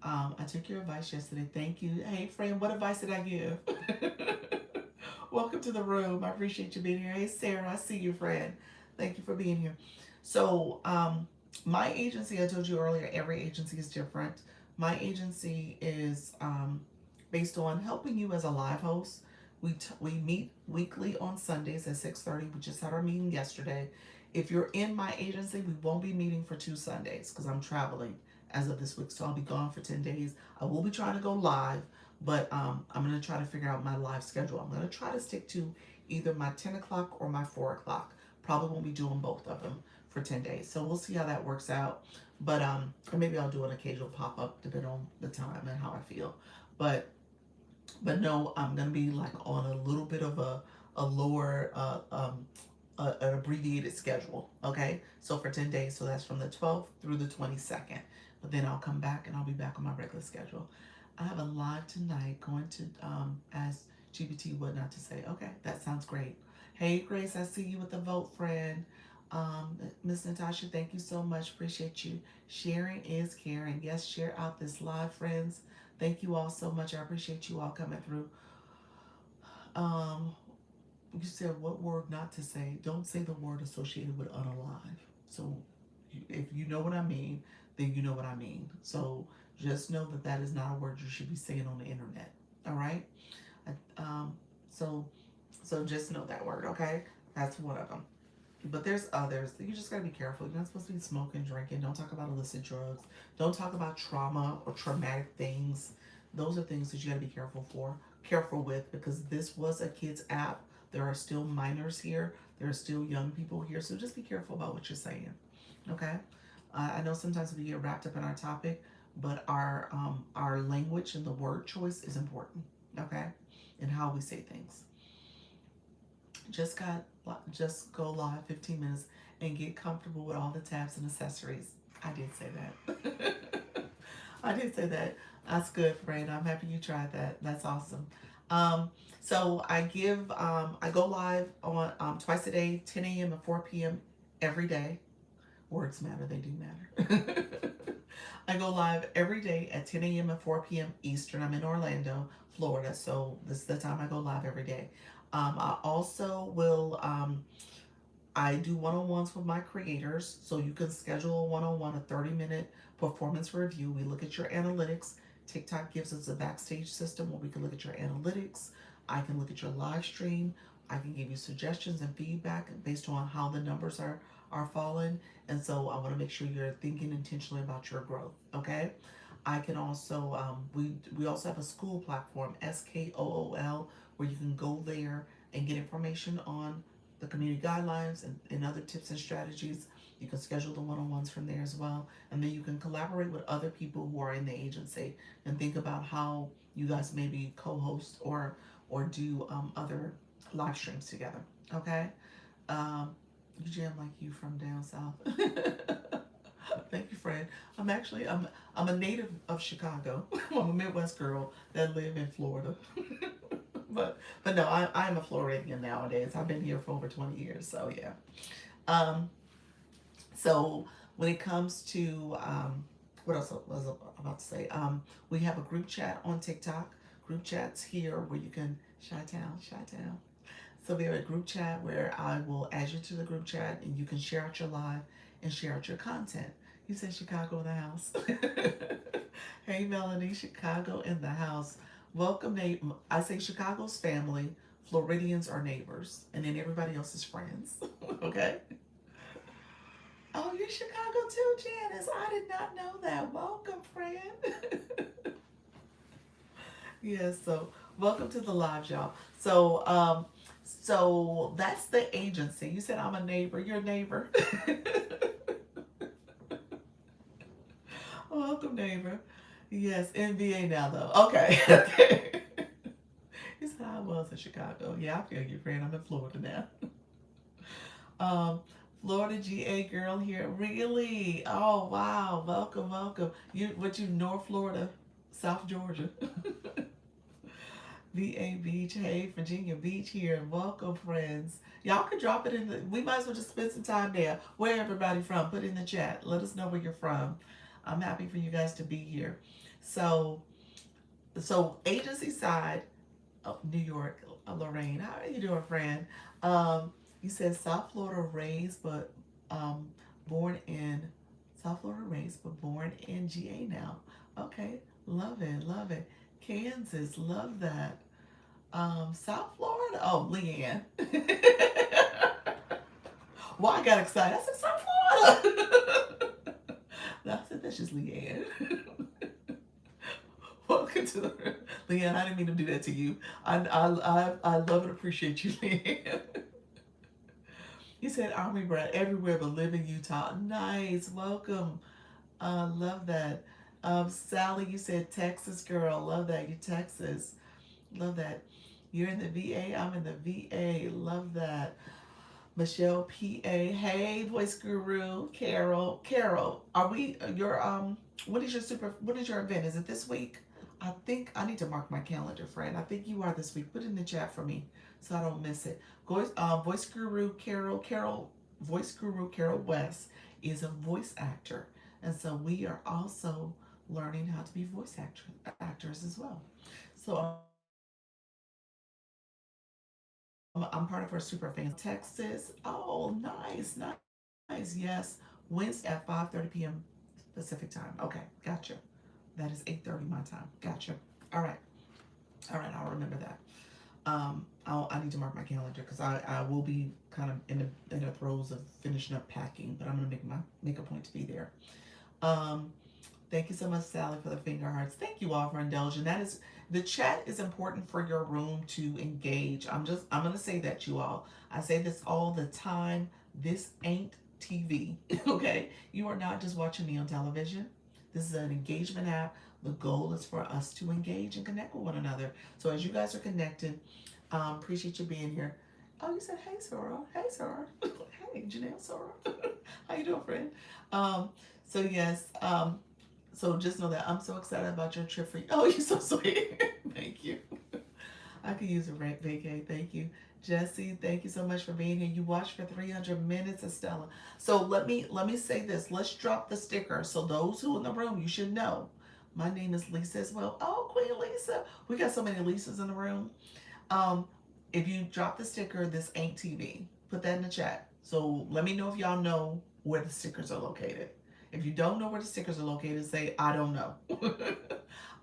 I took your advice yesterday. Thank you. Hey, friend, what advice did I give? Welcome to the room. I appreciate you being here. Hey, Sarah, I see you, friend. Thank you for being here. So, my agency, I told you earlier, every agency is different. My agency is based on helping you as a live host. We meet weekly on Sundays at 6:30. We just had our meeting yesterday. If you're in my agency, we won't be meeting for 2 Sundays because I'm traveling as of this week, so I'll be gone for 10 days. I will be trying to go live, But I'm going to try to figure out my live schedule. I'm going to try to stick to either my 10 o'clock or my 4 o'clock. Probably won't be doing both of them for 10 days. So we'll see how that works out. But or maybe I'll do an occasional pop up depending on the time and how I feel. But no, I'm gonna be like on a little bit of a lower an abbreviated schedule. Okay, so for 10 days, so that's from the 12th through the 22nd. But then I'll come back and I'll be back on my regular schedule. I have a live tonight going to ask GPT what not to say. Okay, that sounds great. Hey Grace, I see you with the vote, friend. Miss Natasha, thank you so much. Appreciate you. Sharing is caring. Yes, share out this live, friends. Thank you all so much. I appreciate you all coming through. Um, you said what word not to say. Don't say the word associated with unalive. So if you know what I mean, then you know what I mean. So just know that that is not a word you should be saying on the internet. All right. So just know that word. Okay. That's one of them. But there's others. You just gotta be careful. You're not supposed to be smoking, drinking. Don't talk about illicit drugs. Don't talk about trauma or traumatic things. Those are things that you gotta be careful with, because this was a kids app. There are still minors here. There are still young people here. So just be careful about what you're saying. Okay. I know sometimes we get wrapped up in our topic, but our language and the word choice is important. Okay, and how we say things. Just go live 15 minutes and get comfortable with all the tabs and accessories. I did say that. I did say that. That's good, friend. I'm happy you tried that. That's awesome. So I go live on twice a day, 10 a.m. and 4 p.m. every day. Words matter, they do matter. I go live every day at 10 a.m. and 4 p.m. Eastern. I'm in Orlando, Florida, so this is the time I go live every day. I also will, I do one-on-ones with my creators, so you can schedule a one-on-one, a 30-minute performance review. We look at your analytics. TikTok gives us a backstage system where we can look at your analytics. I can look at your live stream. I can give you suggestions and feedback based on how the numbers are falling. And so I want to make sure you're thinking intentionally about your growth. Okay. I can also, we also have a school platform, SKOOL, where you can go there and get information on the community guidelines and other tips and strategies. You can schedule the one-on-ones from there as well. And then you can collaborate with other people who are in the agency and think about how you guys maybe co-host or do other live streams together. Okay. You jam like you from down south. Thank you, friend. I'm a native of Chicago. I'm a Midwest girl that live in Florida. but no, I am a Floridian nowadays. I've been here for over 20 years, so yeah. So when it comes to what else was I about to say? We have a group chat on TikTok. Group chats here where you can Chi-town. So we have a group chat where I will add you to the group chat and you can share out your live and share out your content. You said Chicago in the house. Hey Melanie, Chicago in the house. Welcome, I say Chicago's family, Floridians are neighbors, and then everybody else is friends. Okay? Oh, you're Chicago too, Janice. I did not know that. Welcome, friend. Yes, so welcome to the live, y'all. So that's the agency. You said I'm a neighbor. You're a neighbor. Welcome, neighbor. Yes, NBA now though. Okay. You said I was in Chicago. Yeah, I feel you, friend. I'm in Florida now. Florida GA girl here. Really? Oh wow. Welcome. You North Florida, South Georgia. VA Beach, hey, Virginia Beach here. Welcome, friends. Y'all can drop it we might as well just spend some time there. Where everybody from? Put it in the chat. Let us know where you're from. I'm happy for you guys to be here. So agency side, New York, Lorraine. How are you doing, friend? You said South Florida raised, but born in South Florida raised, but born in GA now. Okay, love it. Kansas, love that. South Florida. Oh, Leanne. Well, I got excited. I said South Florida. I said that's just Leanne. Welcome to the Leanne, I didn't mean to do that to you. I love and appreciate you, Leanne. You said Army brat everywhere but live in Utah. Nice. Welcome. Love that. Sally, you said Texas girl. Love that. You Texas. Love that. You're in the VA. I'm in the VA. Love that. Michelle PA. Hey, voice guru. Carol. Carol, are we what is your event? Is it this week? I think I need to mark my calendar, friend. I think you are this week. Put it in the chat for me so I don't miss it. Voice guru Voice guru Carol West is a voice actor. And so we are also learning how to be actors as well. So I'm part of her super fans. Texas. Oh, nice, nice. Yes. Wednesday at 5:30 p.m. Pacific time. Okay, gotcha. That is 8:30 my time. Gotcha. All right. All right, I'll remember that. I need to mark my calendar because I will be kind of in the throes of finishing up packing, but I'm gonna make a point to be there. Um, Thank you so much, Sally, for the finger hearts. Thank you all for indulging. The chat is important for your room to engage. I'm gonna say that, you all. I say this all the time. This ain't TV, okay? You are not just watching me on television. This is an engagement app. The goal is for us to engage and connect with one another. So as you guys are connected, appreciate you being here. Oh, you said, hey, Sora. Hey, Sora. Hey, Janelle, Sora. How you doing, friend? So yes, so just know that I'm so excited about your trip for you. Oh, you're so sweet. Thank you. I could use a vacay. Thank you. Jesse, thank you so much for being here. You watched for 300 minutes, Estella. So let me say this. Let's drop the sticker. So those who in the room, you should know. My name is Lisa as well. Oh, Queen Lisa. We got so many Lisas in the room. Um, if you drop the sticker, this ain't TV. Put that in the chat. So let me know if y'all know where the stickers are located. If you don't know where the stickers are located, say, I don't know.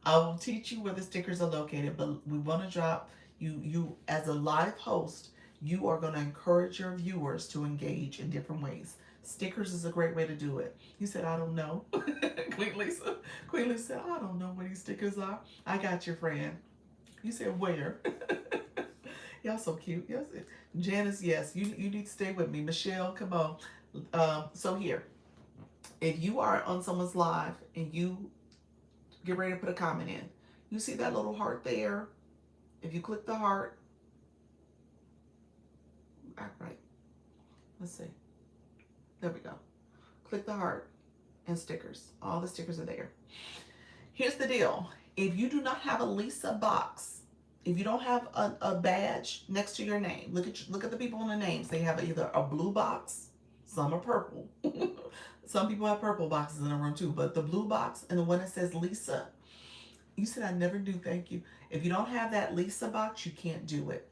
I will teach you where the stickers are located, but we want to drop you as a live host, you are going to encourage your viewers to engage in different ways. Stickers is a great way to do it. You said, I don't know. Queen Lisa. Queen Lisa said, I don't know where these stickers are. I got your friend. You said, where? Y'all so cute. Yes. Janice, yes. You need to stay with me. Michelle, come on. So here. If you are on someone's live and you get ready to put a comment in, you see that little heart there? If you click the heart, act right. Let's see. There we go. Click the heart and stickers. All the stickers are there. Here's the deal. If you do not have a Lisa box, if you don't have a badge next to your name, look at the people on the names. They have either a blue box, some are purple. Some people have purple boxes in the room too, but the blue box and the one that says Lisa, you said I never do, thank you. If you don't have that Lisa box, you can't do it.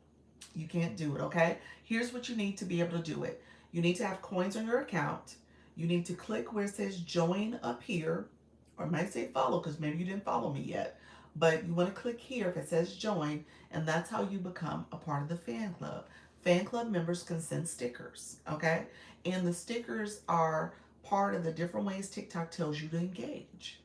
You can't do it, okay? Here's what you need to be able to do it. You need to have coins on your account. You need to click where it says join up here, or it might say follow because maybe you didn't follow me yet. But you want to click here if it says join, and that's how you become a part of the fan club. Fan club members can send stickers, okay? And the stickers are part of the different ways TikTok tells you to engage,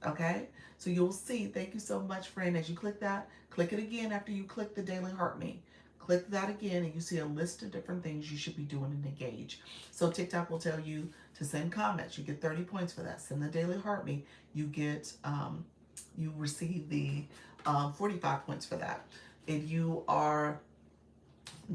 okay? So you'll see, thank you so much, friend. As you click that, click it again after you click the Daily Heart Me. Click that again and you see a list of different things you should be doing to engage. So TikTok will tell you to send comments. You get 30 points for that. Send the Daily Heart Me. You get, you receive the 45 points for that. If you are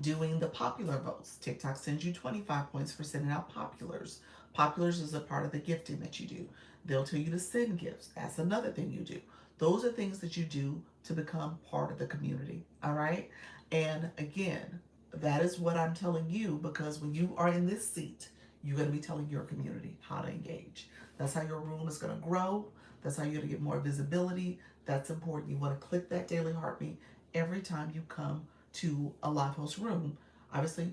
doing the popular votes, TikTok sends you 25 points for sending out populars. Populars is a part of the gifting that you do. They'll tell you to send gifts. That's another thing you do. Those are things that you do to become part of the community. All right. And again, that is what I'm telling you, because when you are in this seat, you're going to be telling your community how to engage. That's how your room is going to grow. That's how you're going to get more visibility. That's important. You want to click that Daily Heart Me every time you come to a live host room. Obviously,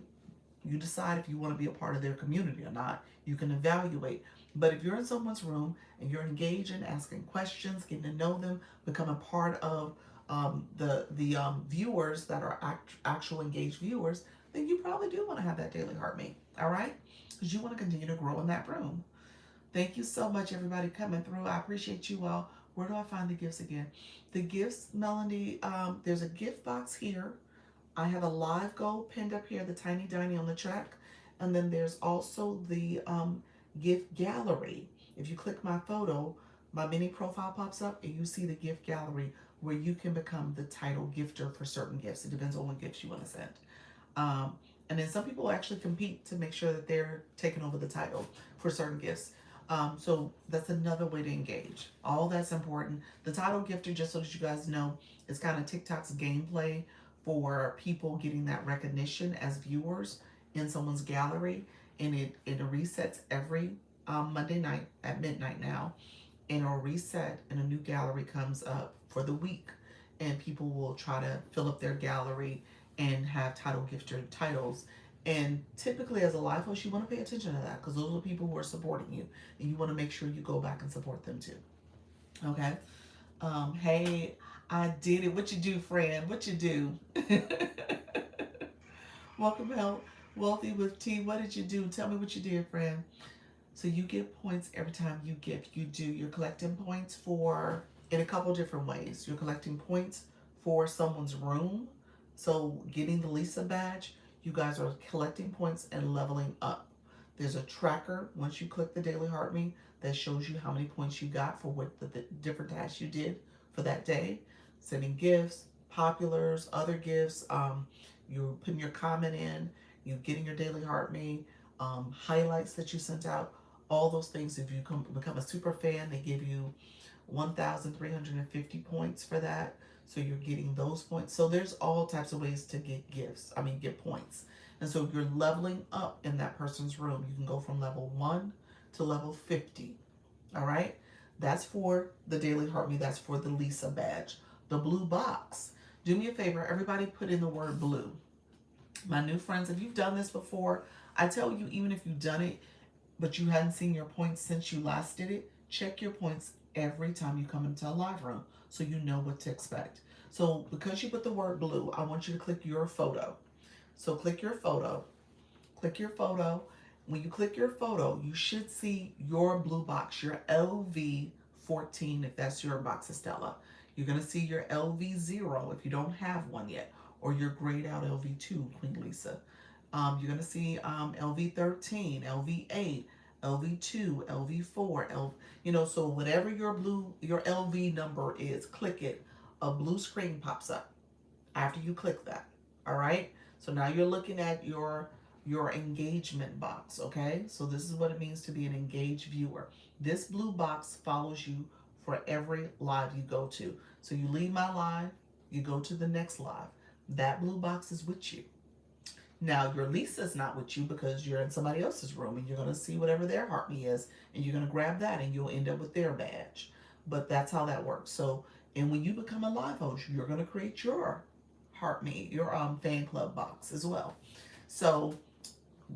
you decide if you want to be a part of their community or not. You can evaluate. But if you're in someone's room and you're engaging, asking questions, getting to know them, become a part of the viewers that are actual engaged viewers, then you probably do want to have that Daily Heart Me. All right? Because you want to continue to grow in that room. Thank you so much, everybody, coming through. I appreciate you all. Where do I find the gifts again? The gifts, Melanie, there's a gift box here. I have a live goal pinned up here, the tiny tiny on the track. And then there's also the gift gallery. If you click my photo, my mini profile pops up and you see the gift gallery where you can become the title gifter for certain gifts. It depends on what gifts you want to send. Um, and then some people actually compete to make sure that they're taking over the title for certain gifts. So that's another way to engage. All that's important. The title gifter, just so that you guys know, is kind of TikTok's gameplay for people getting that recognition as viewers in someone's gallery. And it resets every Monday night at midnight now. And it'll reset and a new gallery comes up for the week. And people will try to fill up their gallery and have title gifter titles. And typically, as a live host, you want to pay attention to that because those are the people who are supporting you, and you want to make sure you go back and support them too. Okay. Hey, I did it. What you do, friend? What you do? Welcome out, Wealthy with T. What did you do? Tell me what you did, friend. So you get points every time you gift. You're collecting points for in a couple different ways. You're collecting points for someone's room. So getting the Lisa badge, you guys are collecting points and leveling up. There's a tracker once you click the Daily Heart Me that shows you how many points you got for what the different tasks you did for that day. Sending gifts, populars, other gifts. You're putting your comment in. You're getting your Daily Heart Me. Highlights that you sent out. All those things. If you become a super fan, they give you 1,350 points for that. So you're getting those points. So there's all types of ways to get gifts. Get points. And so you're leveling up in that person's room. You can go from level 1 to level 50. All right? That's for the Daily Heart Me. That's for the Lisa badge. The blue box. Do me a favor. Everybody put in the word blue. My new friends, if you've done this before, I tell you, even if you've done it, but you hadn't seen your points since you last did it, check your points every time you come into a live room so you know what to expect. So because you put the word blue, I want you to click your photo. So click your photo. Click your photo. When you click your photo, you should see your blue box, your LV14, if that's your box, Estella. You're going to see your LV0 if you don't have one yet, or your grayed out LV2, Queen Lisa. You're going to see LV13, LV8, LV2, LV4, so whatever your LV number is, click it. A blue screen pops up after you click that. All right? So now you're looking at your engagement box, okay? So this is what it means to be an engaged viewer. This blue box follows you for every live you go to. So you leave my live, you go to the next live. That blue box is with you. Now, your Lisa's not with you because you're in somebody else's room and you're going to see whatever their heart me is and you're going to grab that and you'll end up with their badge. But that's how that works. So, and when you become a live host, you're going to create your heart me, your fan club box as well. So,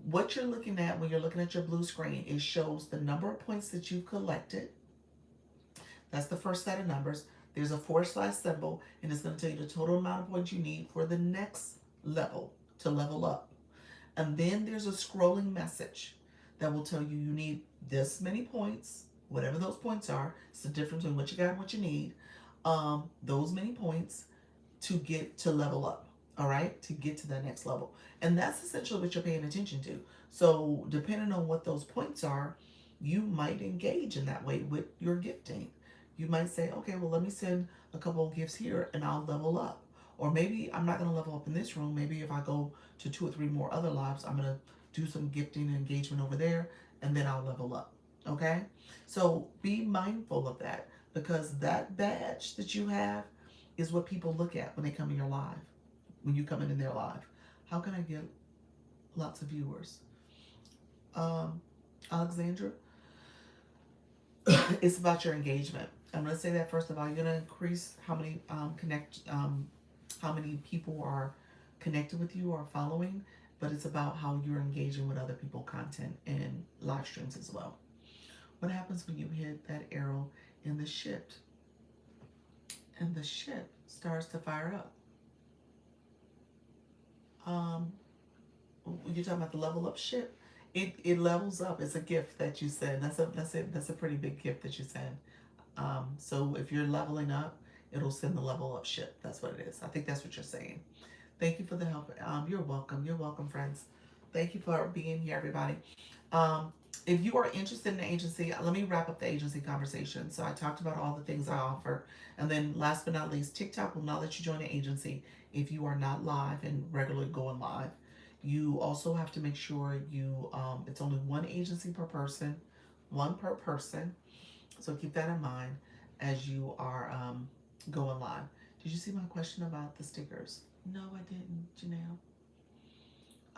what you're looking at when you're looking at your blue screen, it shows the number of points that you've collected. That's the first set of numbers. There's a / symbol, and it's going to tell you the total amount of points you need for the next level to level up. And then there's a scrolling message that will tell you you need this many points, whatever those points are. It's the difference between what you got and what you need. Those many points to get to level up, all right, to get to that next level. And that's essentially what you're paying attention to. So depending on what those points are, you might engage in that way with your gifting. You might say, okay, well, let me send a couple of gifts here and I'll level up. Or maybe I'm not going to level up in this room. Maybe if I go to 2 or 3 more other lives, I'm going to do some gifting and engagement over there, and then I'll level up. Okay? So be mindful of that, because that badge that you have is what people look at when they come in your live, when you come in their live. How can I get lots of viewers? Alexandra, it's about your engagement. I'm going to say that first of all. You're going to increase how many how many people are connected with you or following, but it's about how you're engaging with other people's content and live streams as well. What happens when you hit that arrow in the ship and the ship starts to fire up? You're talking about the level up ship. It levels up. It's a gift that you send. That's a pretty big gift that you send. So if you're leveling up, it'll send the level up ship. That's what it is. I think that's what you're saying. Thank you for the help. You're welcome. You're welcome, friends. Thank you for being here, everybody. Um, if you are interested in the agency, let me wrap up the agency conversation. So I talked about all the things I offer. And then last but not least, TikTok will not let you join the agency if you are not live and regularly going live. You also have to make sure it's only one agency per person, one per person. So keep that in mind as you are going live. Did you see my question about the stickers? No, I didn't, Janelle.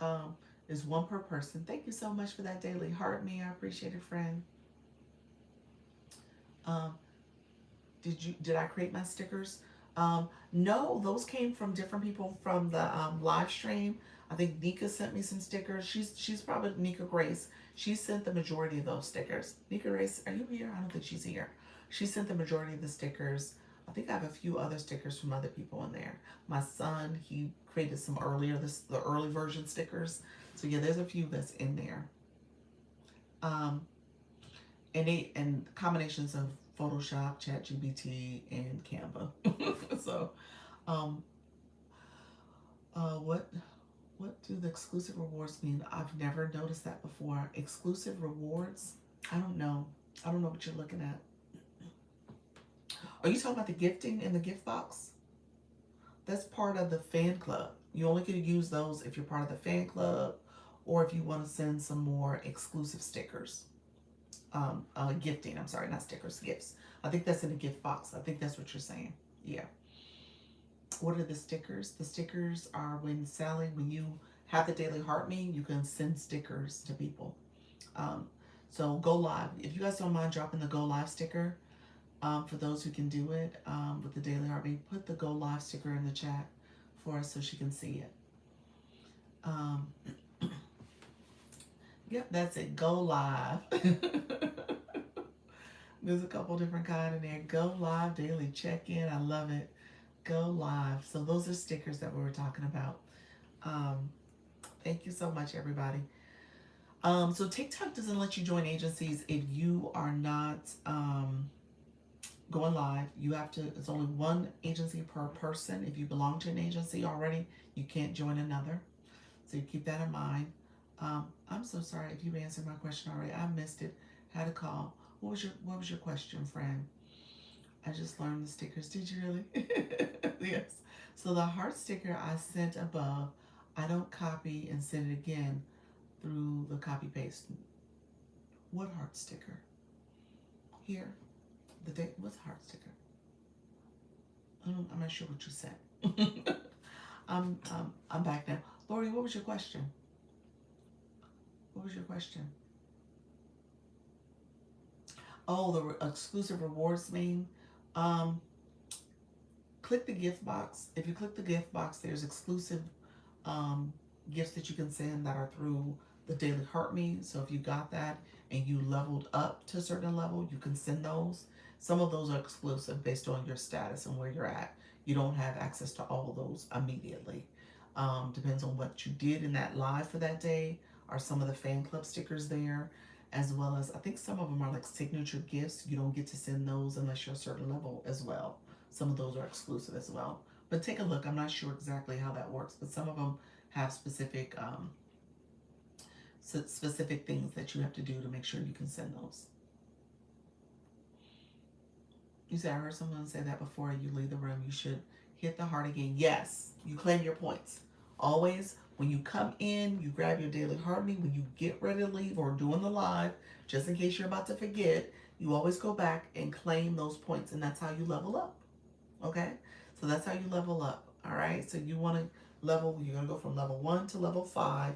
Um, is one per person. Thank you so much for that daily heart me. I appreciate it, friend. Um, did I create my stickers? No, those came from different people from the live stream. I think Nika sent me some stickers. She's probably Nika Grace. She sent the majority of those stickers. Nika Grace, are you here? I don't think she's here. She sent the majority of the stickers. I think I have a few other stickers from other people in there. My son, he created some the early version stickers. So yeah, there's a few that's in there. Um, and combinations of Photoshop, ChatGPT, and Canva. So, um, what do the exclusive rewards mean? I've never noticed that before. Exclusive rewards? I don't know. I don't know what you're looking at. Are you talking about the gifting in the gift box? That's part of the fan club. You only can use those if you're part of the fan club or if you want to send some more exclusive stickers. Gifting, I'm sorry, not stickers, gifts. I think that's in the gift box. I think that's what you're saying. Yeah. What are the stickers? The stickers are when you have the daily heart me, you can send stickers to people. So go live. If you guys don't mind dropping the go live sticker, for those who can do it with the daily heart me, put the go live sticker in the chat for us so she can see it. Yep, that's it. Go live. There's a couple different kind in there. Go live daily check-in. I love it. Go live. So those are stickers that we were talking about. Thank you so much, everybody. So TikTok doesn't let you join agencies if you are not going live. You have to, it's only one agency per person. If you belong to an agency already, you can't join another. So you keep that in mind. I'm so sorry if you answered my question already. I missed it. Had a call. What was your question, friend? I just learned the stickers. Did you really? Yes. So the heart sticker I sent above, I don't copy and send it again through the copy paste. What heart sticker? Here. What's heart sticker? I'm not sure what you said. I'm back now. Lori, what was your question? What was your question? Oh, the exclusive rewards mean. Click the gift box. If you click the gift box, there's exclusive gifts that you can send that are through the Daily Heart Me. So if you got that and you leveled up to a certain level, you can send those. Some of those are exclusive based on your status and where you're at. You don't have access to all of those immediately. Depends on what you did in that live for that day. Are some of the fan club stickers there, as well as I think some of them are like signature gifts. You don't get to send those unless you're a certain level as well. Some of those are exclusive as well. But take a look. I'm not sure exactly how that works, but some of them have specific things that you have to do to make sure you can send those. You said I heard someone say that before you leave the room. You should hit the heart again. Yes, you claim your points. Always, when you come in, you grab your daily heart me. When you get ready to leave or doing the live, just in case you're about to forget, you always go back and claim those points, and that's how you level up. Okay? So that's how you level up. All right? So you want to you're going to go from level 1 to level 5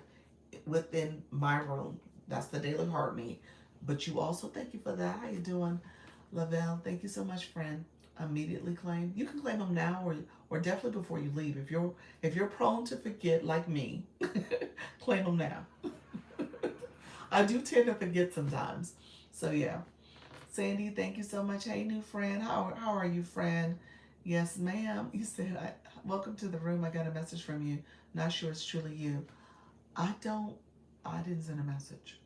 within my room. That's the daily heart me. But you also, thank you for that. How you doing, Lavelle? Thank you so much, friend. Immediately claim. You can claim them now or definitely before you leave. If you're prone to forget like me, claim them now. I do tend to forget sometimes. So yeah. Sandy, thank you so much. Hey, new friend. How are you, friend? Yes, ma'am. You said, welcome to the room. I got a message from you. Not sure it's truly you. I didn't send a message.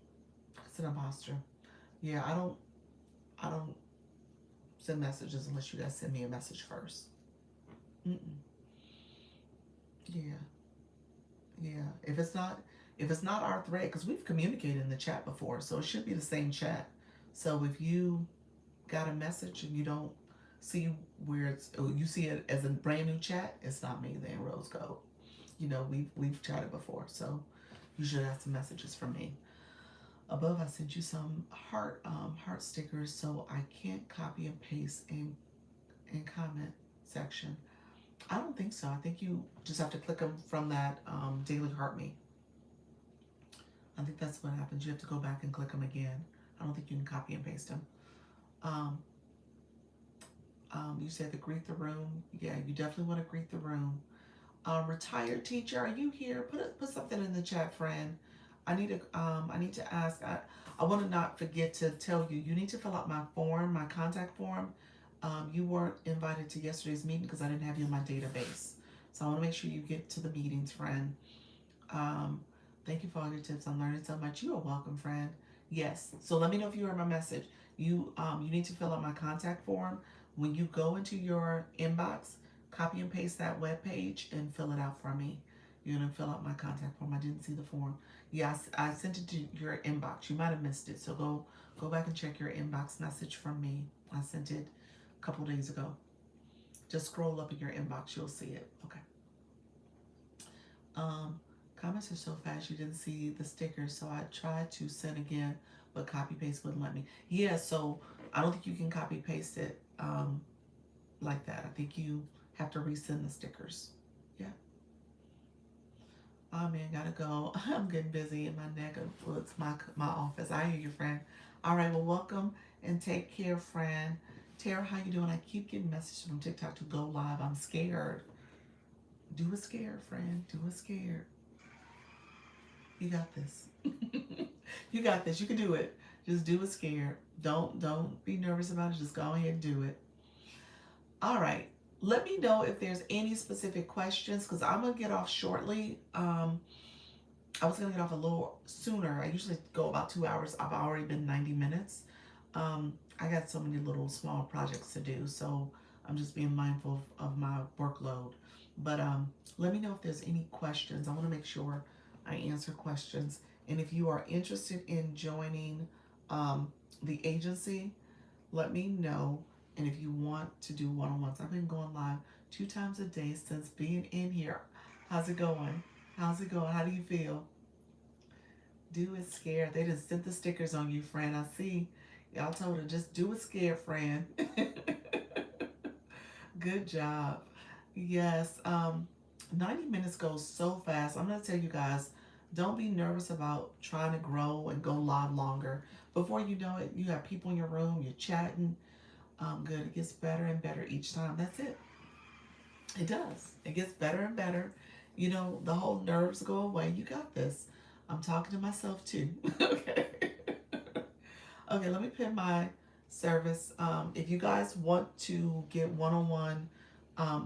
It's an imposter. Yeah, I don't, send messages unless you guys send me a message first. Mm-mm. Yeah, yeah. If it's not our thread, because we've communicated in the chat before, so it should be the same chat. So if you got a message and you don't see where it's, or you see it as a brand new chat, it's not me then, Rose Gold. We've chatted before, so you should have some messages from me. Above, I sent you some heart stickers, so I can't copy and paste in comment section. I don't think so. I think you just have to click them from that Daily Heart Me. I think that's what happens. You have to go back and click them again. I don't think you can copy and paste them. Um, you said to greet the room. Yeah, you definitely want to greet the room. Retired teacher, are you here? Put something in the chat, friend. I need to ask. I want to not forget to tell you. You need to fill out my form, my contact form. You weren't invited to yesterday's meeting because I didn't have you in my database. So I want to make sure you get to the meetings, friend. Um, Thank you for all your tips. I'm learning so much. You are welcome, friend. Yes. So let me know if you heard my message. You need to fill out my contact form. When you go into your inbox, copy and paste that web page and fill it out for me. You're gonna fill out my contact form. I didn't see the form. Yes, I sent it to your inbox. You might have missed it. So go back and check your inbox message from me. I sent it a couple days ago. Just scroll up in your inbox. You'll see it. Okay. Um, Comments are so fast you didn't see the stickers, so I tried to send again, but copy paste wouldn't let me. Yeah, so I don't think you can copy paste it like that. I think you have to resend the stickers. Yeah. Oh man, gotta go. I'm getting busy in my neck of woods, my office. I hear you, friend. All right, well, welcome and take care, friend. Tara, how you doing? I keep getting messages from TikTok to go live. I'm scared. Do it scared, friend. Do it scared. You got this. You got this. You can do it. Just do it scared. Don't be nervous about it. Just go ahead and do it. All right. Let me know if there's any specific questions because I'm gonna get off shortly. I was gonna get off a little sooner. I usually go about 2 hours. I've already been 90 minutes. I got so many little small projects to do, so I'm just being mindful of my workload. But let me know if there's any questions. I want to make sure I answer questions. And if you are interested in joining the agency, let me know. And if you want to do one-on-ones, I've been going live 2 times a day since being in here. How's it going? How's it going? How do you feel? Do it scared. They just sent the stickers on you, friend. I see. Y'all told her just do it scared, friend. Good job. Yes. 90 minutes goes so fast. I'm gonna tell you guys, don't be nervous about trying to grow and go live longer. Before you know it, you have people in your room, you're chatting. Good. It gets better and better each time. That's it. It does. It gets better and better. The whole nerves go away. You got this. I'm talking to myself too. Okay. Okay, let me pin my service. If you guys want to get one-on-one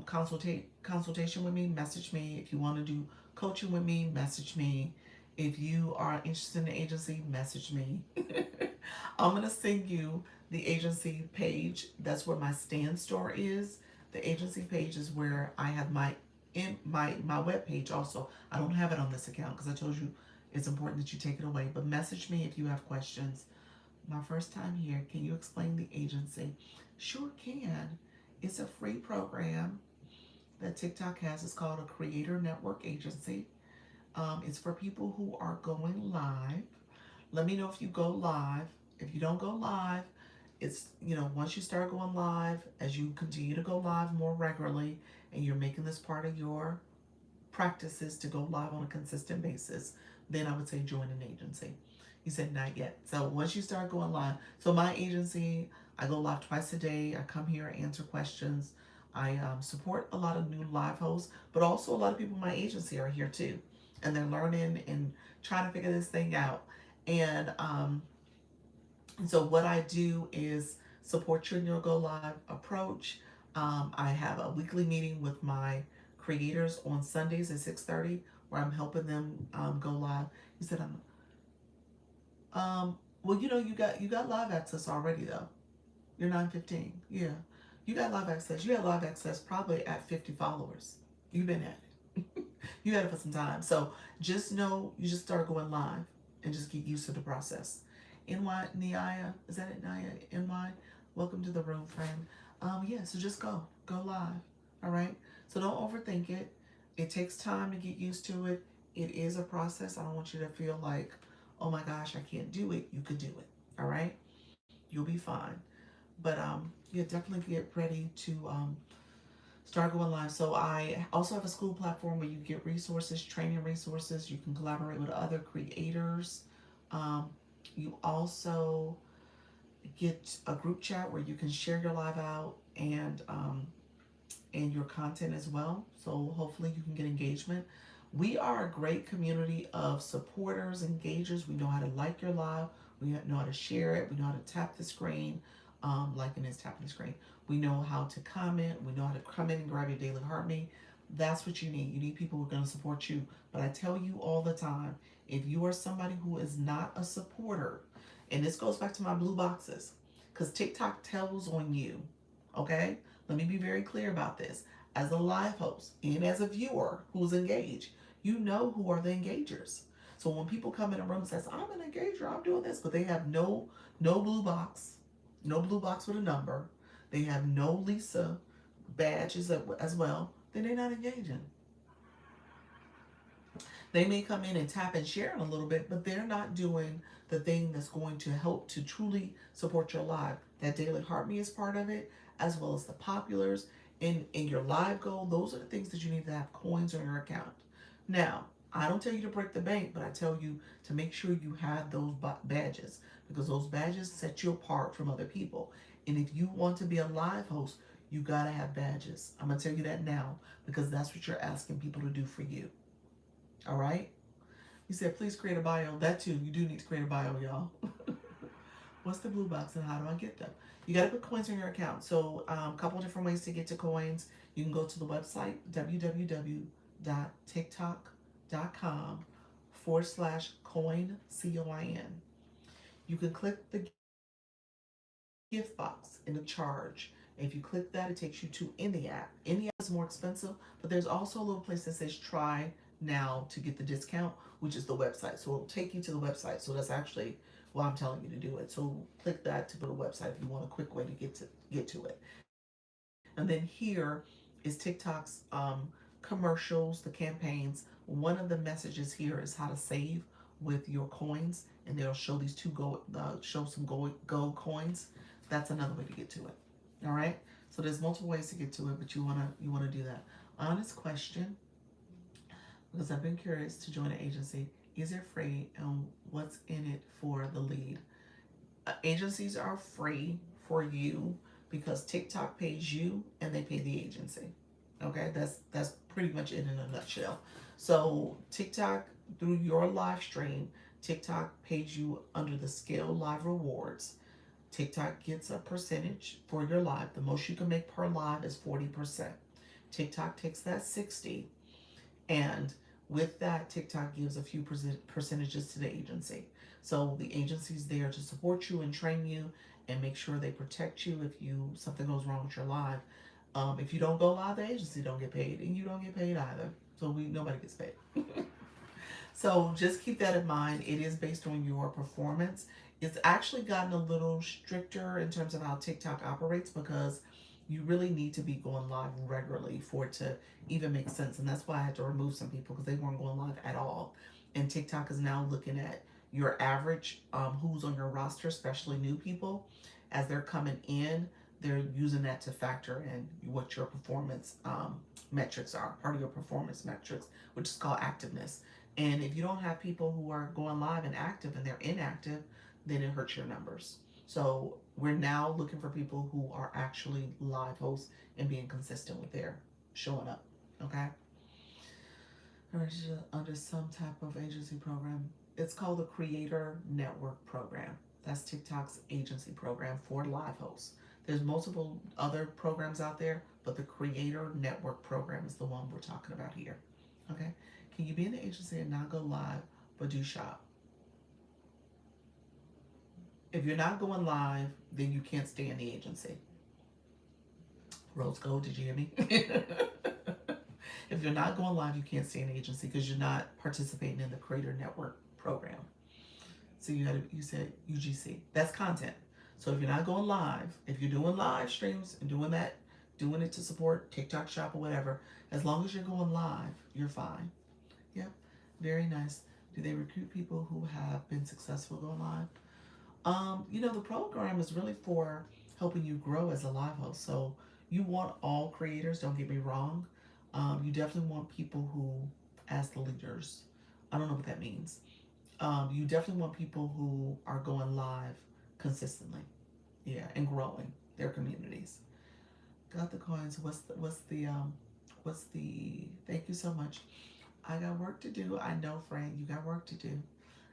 consultation with me, message me. If you want to do coaching with me, message me. If you are interested in the agency, message me. I'm gonna send you the agency page. That's where my stand store is. The agency page is where I have my web page also. I don't have it on this account because I told you it's important that you take it away. But message me if you have questions. My first time here. Can you explain the agency? Sure can. It's a free program that TikTok has. It's called a Creator Network Agency. It's for people who are going live. Let me know if you go live. If you don't go live, it's, once you start going live, as you continue to go live more regularly, and you're making this part of your practices to go live on a consistent basis, then I would say join an agency. You said not yet. So once you start going live, so my agency, I go live twice a day. I come here, answer questions. I support a lot of new live hosts, but also a lot of people in my agency are here too. And they're learning and trying to figure this thing out. And so what I do is support you in your go live approach. I have a weekly meeting with my creators on Sundays at 6:30 where I'm helping them go live. You said I'm well, you got live access already though. You're 915. Yeah. You got live access. You had live access probably at 50 followers. You've been at it. You had it for some time. So just know you just start going live and just get used to the process. NY Nia, is that it, Nia? NY? Welcome to the room, friend. Yeah, so just go. Go live. All right? So don't overthink it. It takes time to get used to it. It is a process. I don't want you to feel like, oh my gosh, I can't do it. You could do it. All right? You'll be fine. But yeah, definitely get ready to start going live. So I also have a school platform where you get resources, training resources. You can collaborate with other creators. Um, you also get a group chat where you can share your live out and your content as well. So hopefully you can get engagement. We are a great community of supporters, engagers. We know how to like your live. We know how to share it. We know how to tap the screen. Liking is tapping the screen. We know how to comment. We know how to come in and grab your daily heartbeat. That's what you need. You need people who are going to support you. But I tell you all the time, if you are somebody who is not a supporter, and this goes back to my blue boxes, because TikTok tells on you, okay? Let me be very clear about this. As a live host and as a viewer who's engaged, you know who are the engagers. So when people come in a room and says, I'm an engager, I'm doing this, but they have no blue box, no blue box with a number, they have no Lisa badges as well, then they're not engaging. They may come in and tap and share a little bit, but they're not doing the thing that's going to help to truly support your live. That daily heart me is part of it, as well as the populars in your live goal. Those are the things that you need to have coins on your account. Now, I don't tell you to break the bank, but I tell you to make sure you have those badges because those badges set you apart from other people. And if you want to be a live host, you gotta have badges. I'm gonna tell you that now because that's what you're asking people to do for you. All right? He said, please create a bio. That too, you do need to create a bio, y'all. What's the blue box and how do I get them? You got to put coins in your account. So a couple different ways to get to coins. You can go to the website, www.tiktok.com/coin, COIN. You can click the gift box in the charge. If you click that, it takes you to Any app. Any app is more expensive, but there's also a little place that says try now to get the discount, which is the website. So it'll take you to the website. So that's actually why I'm telling you to do it. So click that to go to the website if you want a quick way to get to it. And then here is TikTok's commercials, the campaigns. One of the messages here is how to save with your coins, and they'll show these two show some gold coins. That's another way to get to it. All right. So there's multiple ways to get to it, but you wanna do that. Honest question, because I've been curious to join an agency. Is it free, and what's in it for the lead? Agencies are free for you because TikTok pays you and they pay the agency. Okay, that's pretty much it in a nutshell. So TikTok, through your live stream, TikTok pays you under the scale live rewards. TikTok gets a percentage for your live. The most you can make per live is 40%. TikTok takes that 60, and with that, TikTok gives a few percentages to the agency. So the agency's there to support you and train you and make sure they protect you if something goes wrong with your live. If you don't go live, the agency don't get paid, and you don't get paid either. So nobody gets paid. So just keep that in mind. It is based on your performance. It's actually gotten a little stricter in terms of how TikTok operates because you really need to be going live regularly for it to even make sense. And that's why I had to remove some people because they weren't going live at all. And TikTok is now looking at your average, who's on your roster, especially new people. As they're coming in, they're using that to factor in what your performance metrics are, part of your performance metrics, which is called activeness. And if you don't have people who are going live and active and they're inactive, then it hurts your numbers. So we're now looking for people who are actually live hosts and being consistent with their showing up. Okay. Or under some type of agency program. It's called the Creator Network Program. That's TikTok's agency program for live hosts. There's multiple other programs out there, but the Creator Network Program is the one we're talking about here. Okay. Can you be in the agency and not go live, but do shop? If you're not going live, then you can't stay in the agency. Rose Gold, did you hear me? If you're not going live, you can't stay in the agency because you're not participating in the Creator Network program. So you said UGC. That's content. So if you're not going live, if you're doing live streams and doing that, doing it to support TikTok Shop or whatever, as long as you're going live, you're fine. Yep. Very nice. Do they recruit people who have been successful going live? The program is really for helping you grow as a live host. So you want all creators, don't get me wrong. You definitely want people who, as the leaders, I don't know what that means. You definitely want people who are going live consistently, yeah, and growing their communities. Got the coins. Thank you so much. I got work to do. I know, Frank, you got work to do.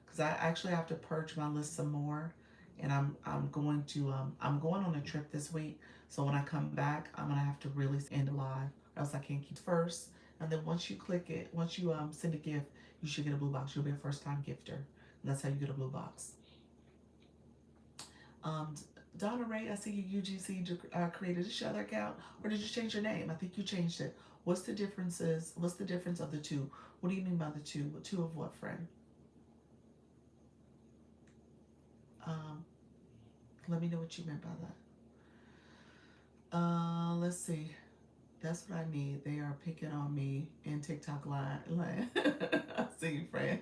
Because I actually have to purge my list some more. And I'm going on a trip this week. So when I come back, I'm gonna have to really end live, or else I can't keep first. And then once you click it, once you send a gift, you should get a blue box. You'll be a first time gifter. And that's how you get a blue box. Donna Ray, I see you UGC created a other account, or did you change your name? I think you changed it. What's the difference of the two? What do you mean by the two? Two of what, friend? Let me know what you meant by that. Let's see. That's what I need. They are picking on me in TikTok line. I see you, friend.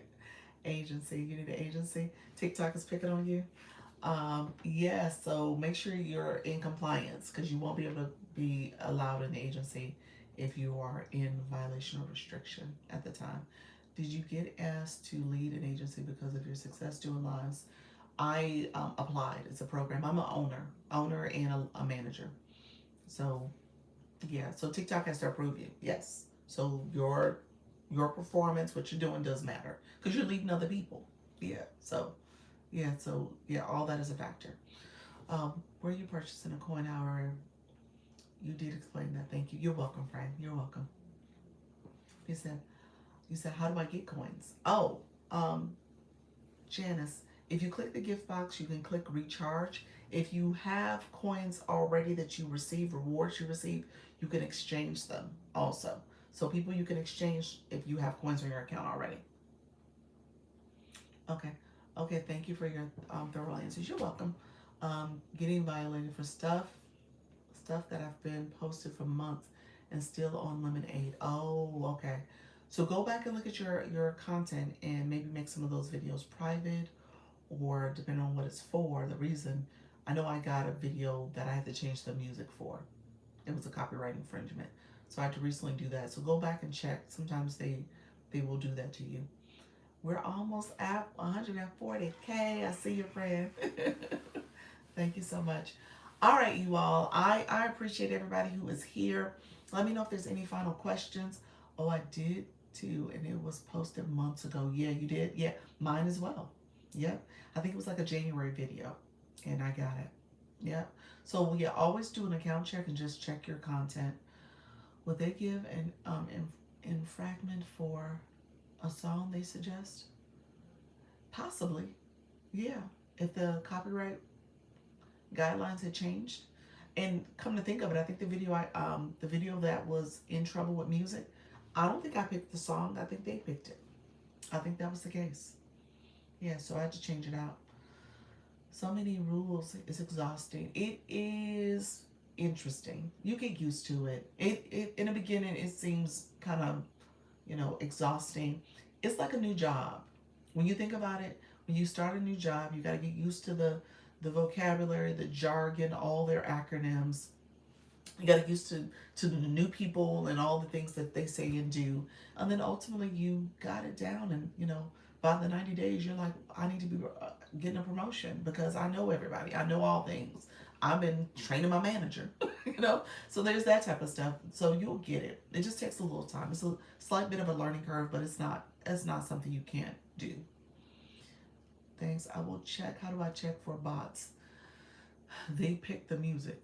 Agency. You need an agency. TikTok is picking on you. Yeah, so make sure you're in compliance because you won't be able to be allowed in the agency if you are in violation or restriction at the time. Did you get asked to lead an agency because of your success doing lives? I applied. It's a program. I'm an owner and a manager. So yeah, so TikTok has to approve you. Yes. So your performance, what you're doing does matter because you're leading other people. Yeah. So all that is a factor. Were you purchasing a coin hour? You did explain that. Thank you. You're welcome, Frank. You're welcome. You said, how do I get coins? Oh, Janice, if you click the gift box, you can click recharge. If you have coins already that you receive, rewards you receive, you can exchange them also. So people you can exchange if you have coins on your account already. Okay, thank you for your thorough answers. You're welcome. Getting violated for stuff that have been posted for months and still on lemonade. Oh, okay. So go back and look at your content and maybe make some of those videos private, or depending on what it's for, the reason. I know I got a video that I had to change the music for. It was a copyright infringement. So I had to recently do that. So go back and check. Sometimes they will do that to you. We're almost at 140K. I see your friend. Thank you so much. All right, you all. I appreciate everybody who is here. Let me know if there's any final questions. Oh, I did too, and it was posted months ago. Yeah, you did? Yeah, mine as well. Yep. I think it was like a January video, and I got it. Yep. So yeah, always do an account check and just check your content. Would they give an infringement for a song they suggest? Possibly. Yeah. If the copyright guidelines had changed. And come to think of it, I think the video that was in trouble with music, I don't think I picked the song. I think they picked it. I think that was the case. Yeah, so I had to change it out. So many rules. It's exhausting. It is interesting. You get used to it. It in the beginning it seems kind of, exhausting. It's like a new job. When you think about it, when you start a new job, you got to get used to the vocabulary, the jargon, all their acronyms. You got to get used to the new people and all the things that they say and do. And then ultimately you got it down, and by the 90 days, you're like, I need to be getting a promotion because I know everybody. I know all things. I've been training my manager, So there's that type of stuff. So you'll get it. It just takes a little time. It's a slight bit of a learning curve, but it's not something you can't do. Thanks. I will check. How do I check for bots? They pick the music.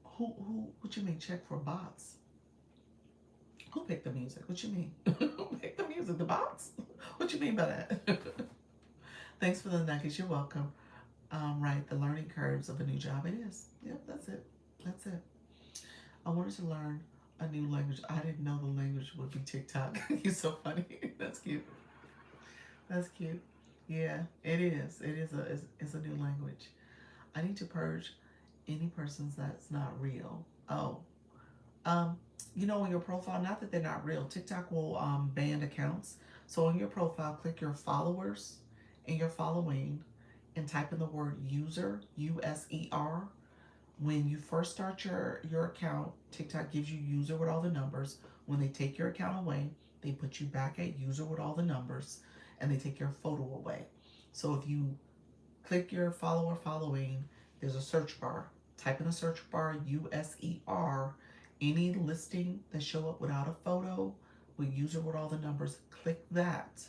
What you mean check for bots? Who picked the music? What you mean? Who picked the music? The bots? What you mean by that? Thanks for the nuggets. You're welcome. Right, the learning curves of a new job. It is. Yep, that's it. That's it. I wanted to learn a new language. I didn't know the language would be TikTok. You're so funny. That's cute. That's cute. Yeah, it is. It is it's a new language. I need to purge any persons that's not real. Oh, um, on your profile, not that they're not real. TikTok will ban accounts. So on your profile, click your followers and your following, and type in the word user, USER. When you first start your account, TikTok gives you user with all the numbers. When they take your account away, they put you back at user with all the numbers, and they take your photo away. So if you click your follower following, there's a search bar. Type in a search bar USER. Any listing that show up without a photo with user with all the numbers, click that,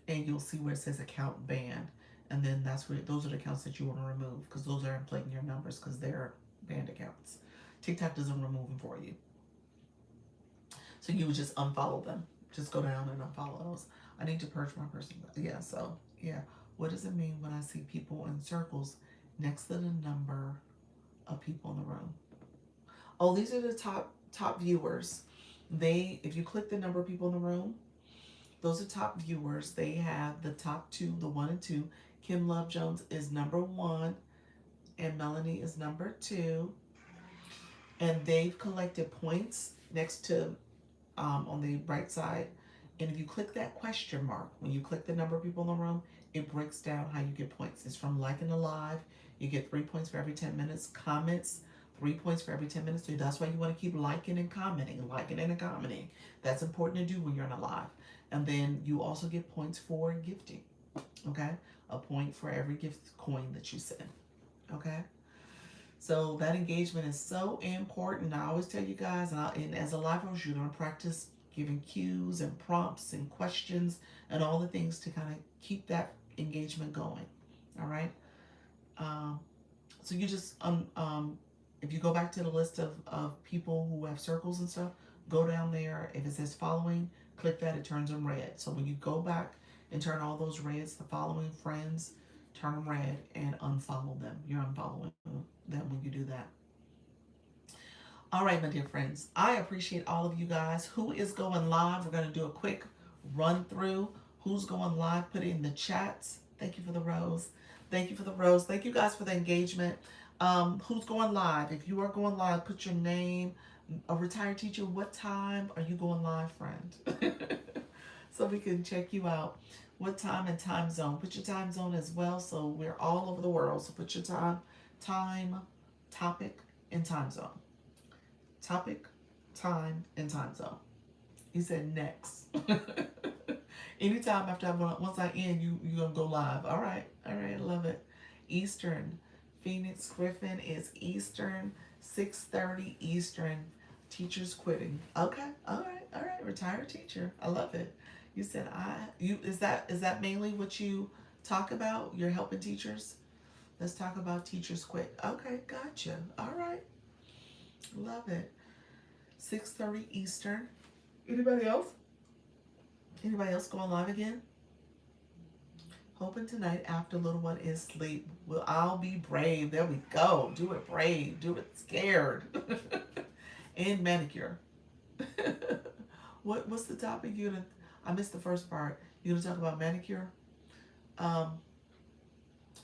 and you'll see where it says account banned. And then those are the accounts that you want to remove, because those are inflating your numbers because they're banned accounts. TikTok doesn't remove them for you. So you would just unfollow them. Just go down and unfollow those. I need to purge my person. Yeah, so yeah. What does it mean when I see people in circles next to the number of people in the room? Oh, these are the top viewers. If you click the number of people in the room, those are top viewers. They have the top two, the 1 and 2. Kim Love Jones is number 1, and Melanie is number 2. And they've collected points next to on the right side. And if you click that question mark, when you click the number of people in the room, it breaks down how you get points. It's from liking a live. You get 3 points for every 10 minutes. Comments, 3 points for every 10 minutes. So that's why you want to keep liking and commenting, That's important to do when you're in a live. And then you also get points for gifting. Okay? A point for every gift coin that you send. Okay? So that engagement is so important. I always tell you guys, and as a live host, you're going to practice giving cues and prompts and questions and all the things to kind of keep that engagement going. All right. So you just if you go back to the list of people who have circles and stuff, go down there. If it says following, click that. It turns them red. So when you go back and turn all those reds, the following friends, turn them red and unfollow them. You're unfollowing them when you do that. All right, my dear friends, I appreciate all of you guys. Who is going live? We're going to do a quick run through. Who's going live? Put it in the chats. Thank you for the rose. Thank you for the rose. Thank you guys for the engagement. Who's going live? If you are going live, put your name. A retired teacher, what time are you going live, friend? So we can check you out. What time and time zone? Put your time zone as well, so we're all over the world. So put your time, topic, and time zone. Topic, time, and time zone. He said next. Anytime after once I end, you're gonna go live. All right, I love it. Eastern. Phoenix Griffin is Eastern, 6:30 Eastern. Teachers quitting. Okay, all right. Retired teacher. I love it. You said is that mainly what you talk about? You're helping teachers? Let's talk about teachers quit. Okay, gotcha. All right. Love it. 6:30 Eastern. Anybody else? Anybody else going live again? Hoping tonight after little one is asleep, I'll be brave. There we go. Do it brave. Do it scared. And manicure. What's the topic I missed the first part. You're gonna talk about manicure? Um,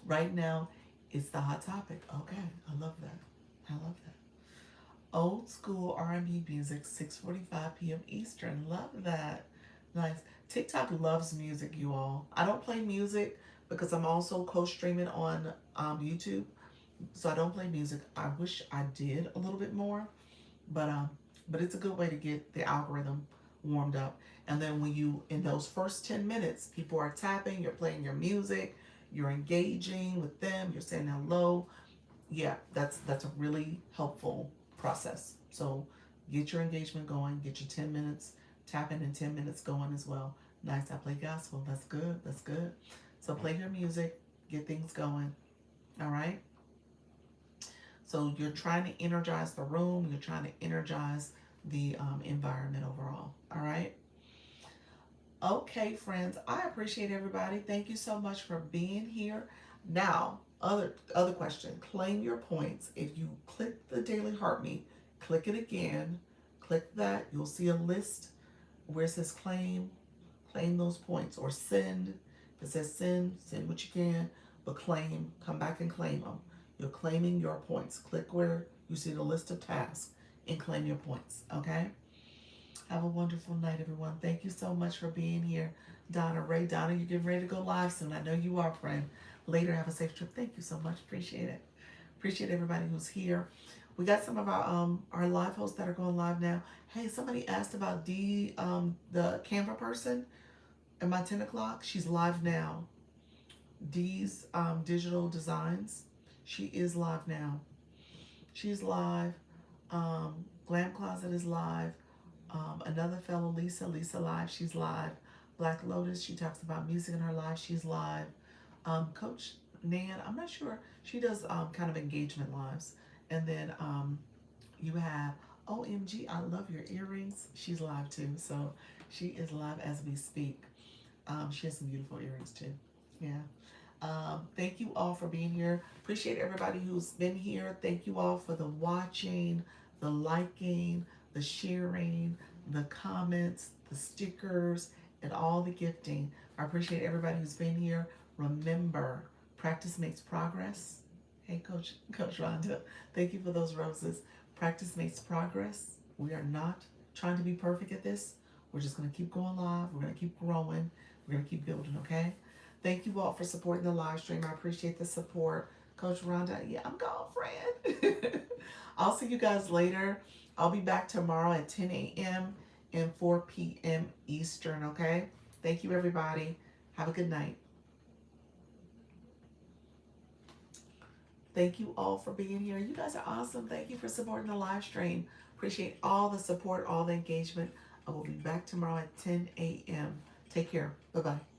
right now it's the hot topic. Okay, I love that. I love that. Old school R&B music, 6:45 p.m. Eastern. Love that. Nice. TikTok loves music, you all. I don't play music because I'm also co-streaming on YouTube, so I don't play music. I wish I did a little bit more, but it's a good way to get the algorithm warmed up. And then when you, in those first 10 minutes, people are tapping, you're playing your music, you're engaging with them, you're saying hello. Yeah, that's a really helpful process. So get your engagement going, get your 10 minutes tapping and 10 minutes going as well. Nice. I play gospel. That's good. That's good. So play your music, get things going. All right. So you're trying to energize the room. You're trying to energize the environment overall. All right. Okay, friends, I appreciate everybody. Thank you so much for being here. Now, other question. Claim your points. If you click the Daily Heartbeat, click it again. Click that. You'll see a list where it says claim those points, or send. If it says send what you can, but claim, come back and claim them. You're claiming your points. Click where you see the list of tasks and claim your points, okay? Have a wonderful night, everyone. Thank you so much for being here. Donna, Ray, Donna, you're getting ready to go live soon. I know you are, friend. Later, have a safe trip. Thank you so much. Appreciate it. Appreciate everybody who's here. We got some of our live hosts that are going live now. Hey, somebody asked about the Canva person at my 10 o'clock. She's live now. Dee's Digital Designs. She is live now. She's live. Glam Closet is live. Another fellow, Lisa live. She's live. Black Lotus, she talks about music in her life. She's live. Coach Nan, I'm not sure. She does kind of engagement lives. And then you have OMG, I love your earrings. She's live too. So she is live as we speak. She has some beautiful earrings too. Yeah. Thank you all for being here. Appreciate everybody who's been here. Thank you all for the watching, the liking, the sharing, the comments, the stickers, and all the gifting. I appreciate everybody who's been here. Remember, practice makes progress. Hey, Coach Rhonda, thank you for those roses. Practice makes progress. We are not trying to be perfect at this. We're just going to keep going live. We're going to keep growing. We're going to keep building, okay? Thank you all for supporting the live stream. I appreciate the support. Coach Rhonda, yeah, I'm gone, friend. I'll see you guys later. I'll be back tomorrow at 10 a.m. and 4 p.m. Eastern, okay? Thank you, everybody. Have a good night. Thank you all for being here. You guys are awesome. Thank you for supporting the live stream. Appreciate all the support, all the engagement. I will be back tomorrow at 10 a.m. Take care. Bye-bye.